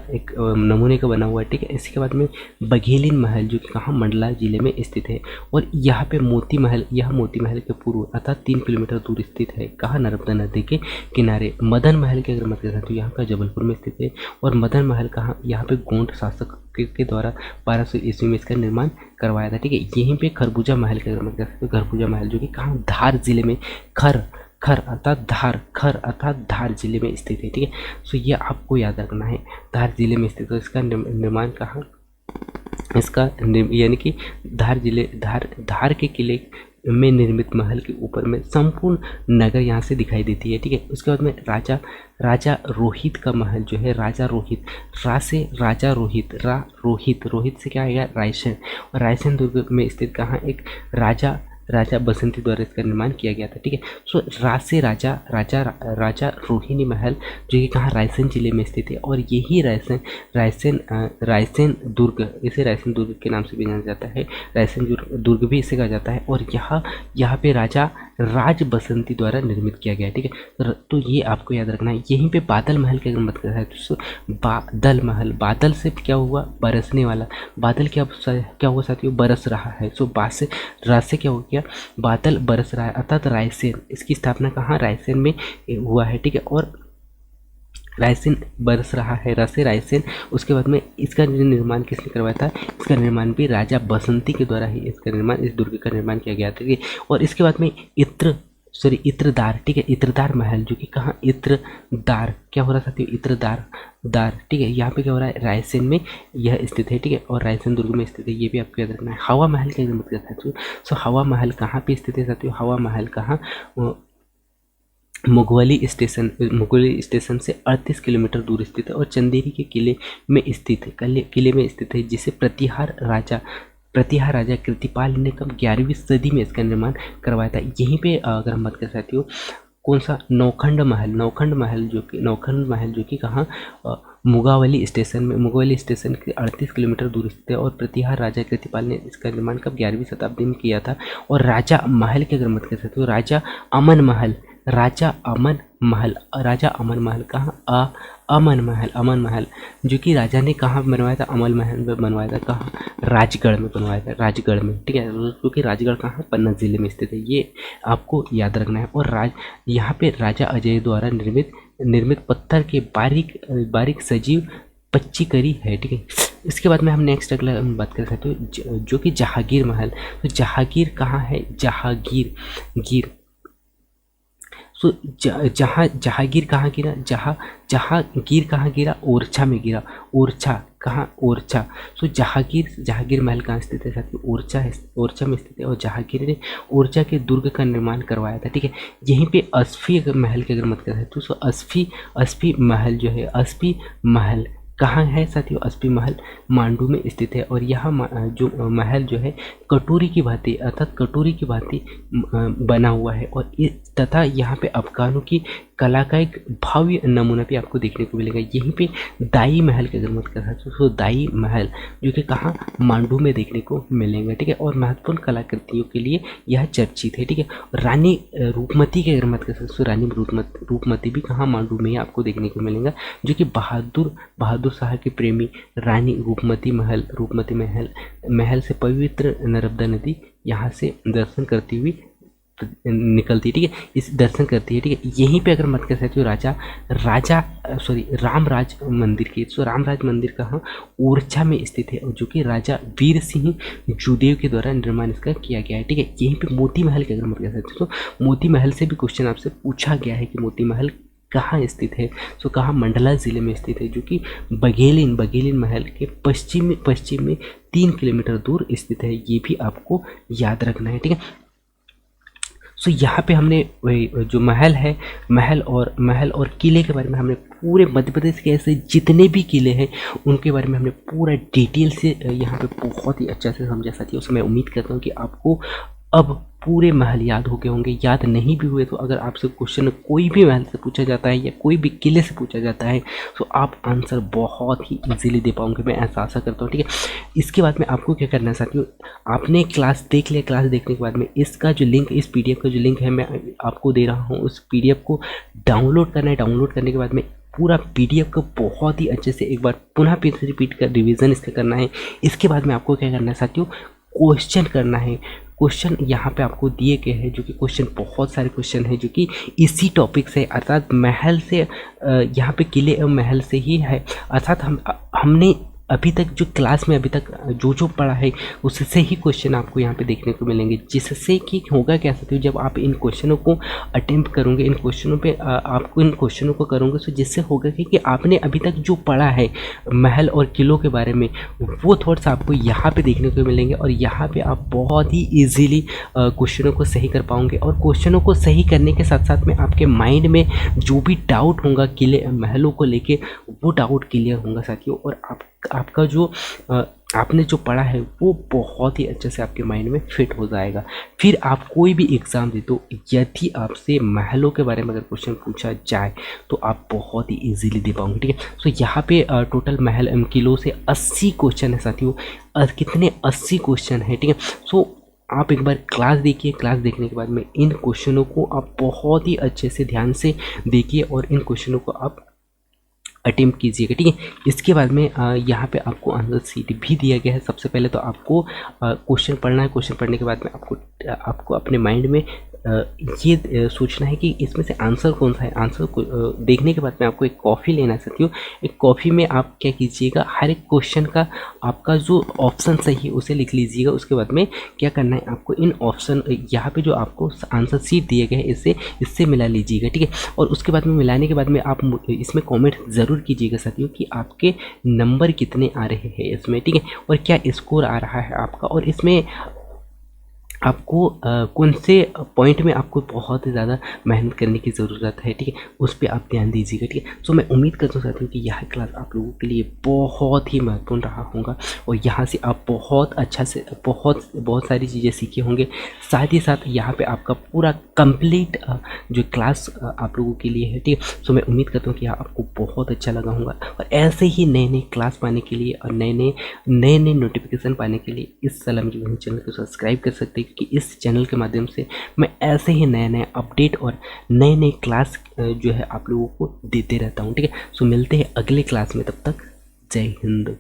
बना हुआ है, ठीक है। इसके बाद में बघेलिन महल जो कि कहाँ मंडला जिले में स्थित है, और यहाँ पे मोती महल के पूर्व अर्थात 3 किलोमीटर दूर स्थित है, कहाँ नर्मदा नदी के किनारे। मदन महल की अगर मत करें तो यहाँ का जबलपुर में स्थित है, और मदन महल कहाँ यहाँ पे गोंड शासक के द्वारा 1200 ईस्वी में इसका निर्माण करवाया था, ठीक है। यहीं पे खरबूजा महल की अगर मत कर सकते हो, खरबूजा महल जो कि कहाँ धार जिले में खर अर्थात धार जिले में स्थित है, ठीक है। सो ये आपको याद रखना है, धार जिले में स्थित है। इसका निर्माण कहाँ, यानी कि धार के किले में निर्मित महल के ऊपर में संपूर्ण नगर यहाँ से दिखाई देती है, ठीक है। उसके बाद में राजा रोहित का महल जो है, राजा रोहित रोहित से क्या आएगा, रायसेन, और रायसेन दुर्ग में स्थित कहाँ एक राजा बसंती द्वारा इसका निर्माण किया गया था, ठीक है। सो राजा रोहिणी महल जो कि कहाँ रायसेन जिले में स्थित है, और यही रायसेन दुर्ग, इसे रायसेन दुर्ग के नाम से भी जाना जाता है, रायसेन दुर्ग भी इसे कहा जाता है, और यहाँ पे राजा राज बसंती द्वारा निर्मित किया गया है, ठीक है। तो ये आपको याद रखना है। यहीं पे बादल महल की अगर बात करता है तो बादल महल, बादल से क्या हुआ, बरसने वाला, बादल क्या हुआ साथियों, बरस रहा है। सो रात से क्या हो गया, बादल बरस रहा है, अर्थात रायसेन, इसकी स्थापना कहाँ रायसेन में हुआ है, ठीक है। और रायसेन बरस रहा है, रसे रायसेन। उसके बाद में इसका निर्माण किसने करवाया था, इसका निर्माण भी राजा बसंती के द्वारा ही इस दुर्ग का निर्माण किया गया था, ठीक है। और इसके बाद में इत्रदार, ठीक है, इत्रदार महल जो कि कहाँ, इत्रदार क्या हो रहा था, इत्रदार, ठीक है। यहाँ पे क्या हो रहा है, रायसेन में यह स्थित है, ठीक है, और रायसेन दुर्ग में स्थित है, ये भी आपको याद रखना है। हवा महल की अगर बात करते हैं तो हवा महल कहाँ पे स्थित है साथियों, हवा महल कहाँ मुगवली स्टेशन से 38 किलोमीटर दूर स्थित है, और चंदेरी के किले में स्थित है, जिसे प्रतिहार राजा कृतिपाल ने कब 11वीं सदी में इसका निर्माण करवाया था। यहीं पे अगर हम बात कर सकते हो कौन सा, नौखंड महल जो कि कहाँ मुगावली स्टेशन के 38 किलोमीटर दूर स्थित है। और प्रतिहार राजा कृतिपाल ने इसका निर्माण कब 11वीं शताब्दी में किया था। और राजा महल की अगर मत कर सकते हो, राजा अमन महल कहाँ, अमन महल जो कि राजा ने कहाँ बनवाया था, अमल महल में बनवाया था। कहाँ, राजगढ़ में बनवाया था, राजगढ़ में, ठीक है, क्योंकि राजगढ़ कहाँ, पन्ना जिले में स्थित है, ये आपको याद रखना है। और यहाँ पे राजा अजय द्वारा निर्मित पत्थर के बारीक सजीव पच्ची करी है, ठीक है। इसके बाद में हम नेक्स्ट अगला बात कर सकते हो जो कि जहांगीर महल। तो जहांगीर कहाँ है, जहांगीर जहांगीर कहाँ गिरा, जहांगीर कहाँ गिरा, ओरछा में गिरा। ओरछा कहाँ, ओरछा। सो जहांगीर महल कहाँ स्थित है साथियों, ओरछा में स्थित है। और जहांगीर ने ओरछा के दुर्ग का निर्माण करवाया था, ठीक है। यहीं पे अस्फी महल की अगर मत करें तो अस्फी महल जो है, अस्फी महल कहाँ है साथियों, अस्फी महल मांडू में स्थित है। और यह जो महल जो है कटोरी की भांति, अर्थात कटोरी की भांति बना हुआ है। और तथा यहाँ पे अफगानों की कला का एक भव्य नमूना भी आपको देखने को मिलेगा। यहीं पे दाई महल की अगर मत कर सकते तो दाई महल जो कि कहाँ, मांडू में देखने को मिलेंगे, ठीक है। और महत्वपूर्ण कलाकृतियों के लिए यह चर्चित है, ठीक है। रानी रूपमती की अगर मत कर सकते तो रानी रूपमती भी कहाँ, मांडू में ही आपको देखने को मिलेगा, जो कि बहादुर शाह की प्रेमी रानी रूपमती महल से पवित्र नर्मदा नदी यहाँ से दर्शन करती हुई निकलती है, ठीक है, इस दर्शन करती है, ठीक है। यहीं पे अगर मत कर सकते हो रामराज मंदिर की। तो रामराज मंदिर कहाँ, ओरछा में स्थित है, और जो कि राजा वीर सिंह जुदेव के द्वारा निर्माण इसका किया गया है, ठीक है। यहीं पे मोती महल की अगर मत कर सकते हो तो मोती महल से भी क्वेश्चन आपसे पूछा गया है कि मोती महल कहाँ स्थित है। तो कहाँ, मंडला जिले में स्थित है, जो कि बघेलिन महल के पश्चिम में 3 किलोमीटर दूर स्थित है। ये भी आपको याद रखना है, ठीक है। सो यहाँ पे हमने जो महल और किले के बारे में हमने पूरे मध्य प्रदेश के ऐसे जितने भी किले हैं उनके बारे में हमने पूरा डिटेल से यहाँ पे बहुत ही अच्छा से समझा साथियों। उसमें मैं उम्मीद करता हूँ कि आपको अब पूरे महल याद हो गए होंगे। याद नहीं भी हुए तो अगर आपसे क्वेश्चन कोई भी महल से पूछा जाता है या कोई भी किले से पूछा जाता है तो आप आंसर बहुत ही इजीली दे पाओगे, मैं ऐसा आशा करता हूँ, ठीक है। इसके बाद में आपको क्या करना है साथियों, आपने क्लास देख लिया, क्लास देखने के बाद में इसका जो लिंक, इस पीडीएफ का जो लिंक है मैं आपको दे रहा हूँ, उस पीडीएफ को डाउनलोड करना है। डाउनलोड करने के बाद में पूरा पीडीएफ को बहुत ही अच्छे से एक बार पुनः फिर से रिपीट कर रिवीजन इसका करना है। इसके बाद में आपको क्या करना है साथियों, क्वेश्चन करना है। क्वेश्चन यहाँ पे आपको दिए गए हैं, जो कि क्वेश्चन बहुत सारे क्वेश्चन हैं जो कि इसी टॉपिक से, अर्थात महल से, यहाँ पे किले एवं महल से ही है। अर्थात हमने अभी तक जो क्लास में अभी तक जो पढ़ा है उससे ही क्वेश्चन आपको यहाँ पे देखने को मिलेंगे, जिससे कि होगा क्या साथियों, जब आप इन क्वेश्चनों को अटेम्प्ट करोगे, इन क्वेश्चनों पे आपको इन क्वेश्चनों को करोगे, तो जिससे होगा कि आपने अभी तक जो पढ़ा है महल और किलों के बारे में वो थॉट्स आपको यहाँ पे देखने को मिलेंगे। और यहाँ पे आप बहुत ही ईजीली क्वेश्चनों को सही कर पाओगे। और क्वेश्चनों को सही करने के साथ साथ में आपके माइंड में जो भी डाउट होगा किले महलों को लेके, वो डाउट क्लियर होगा साथियों। और आपका जो आपने जो पढ़ा है वो बहुत ही अच्छे से आपके माइंड में फिट हो जाएगा। फिर आप कोई भी एग्ज़ाम दे तो यदि आपसे महलों के बारे में अगर क्वेश्चन पूछा जाए तो आप बहुत ही इजीली दे पाओगे, ठीक है। सो यहाँ पे टोटल महल किलो से 80 क्वेश्चन है साथियों। कितने 80 क्वेश्चन है, ठीक है। सो आप एक बार क्लास देखिए, क्लास देखने के बाद में इन क्वेश्चनों को आप बहुत ही अच्छे से ध्यान से देखिए और इन क्वेश्चनों को आप अटेम्प्ट कीजिएगा, ठीक है। इसके बाद में यहाँ पे आपको आंसर शीट भी दिया गया है। सबसे पहले तो आपको क्वेश्चन पढ़ना है। क्वेश्चन पढ़ने के बाद में आपको अपने माइंड में ये सोचना है कि इसमें से आंसर कौन सा है। आंसर को देखने के बाद में आपको एक कॉफ़ी लेना है साथियों। एक कॉफ़ी में आप क्या कीजिएगा, हर एक क्वेश्चन का आपका जो ऑप्शन सही है उसे लिख लीजिएगा। उसके बाद में क्या करना है, आपको इन ऑप्शन यहाँ पे जो आपको आंसर शीट दिए गए हैं इससे मिला लीजिएगा, ठीक है। और उसके बाद में मिलाने के बाद में आप इसमें कॉमेंट ज़रूर कीजिएगा साथियों कि आपके नंबर कितने आ रहे हैं इसमें, ठीक है, और क्या स्कोर आ रहा है आपका। और इसमें आपको कौन से पॉइंट में आपको बहुत ही ज़्यादा मेहनत करने की ज़रूरत है, ठीक है, उस पे आप ध्यान दीजिएगा, ठीक है। सो मैं उम्मीद करता हूँ साथियों कि यह क्लास आप लोगों के लिए बहुत ही महत्वपूर्ण रहा होगा और यहाँ से आप बहुत अच्छा से बहुत सारी चीज़ें सीखे होंगे। साथ ही साथ यहाँ पे आपका पूरा कंप्लीट जो क्लास आप लोगों के लिए है, ठीक है। सो मैं उम्मीद करता हूँ कि यह आपको बहुत अच्छा लगा होगा और ऐसे ही नए नए क्लास पाने के लिए और नए नए नोटिफिकेशन पाने के लिए इस सलाम जी चैनल को सब्सक्राइब कर सकते हैं, क्योंकि इस चैनल के माध्यम से मैं ऐसे ही नए नए अपडेट और नए नए क्लास जो है आप लोगों को देते रहता हूँ, ठीक है। सो मिलते हैं अगले क्लास में, तब तक जय हिंद।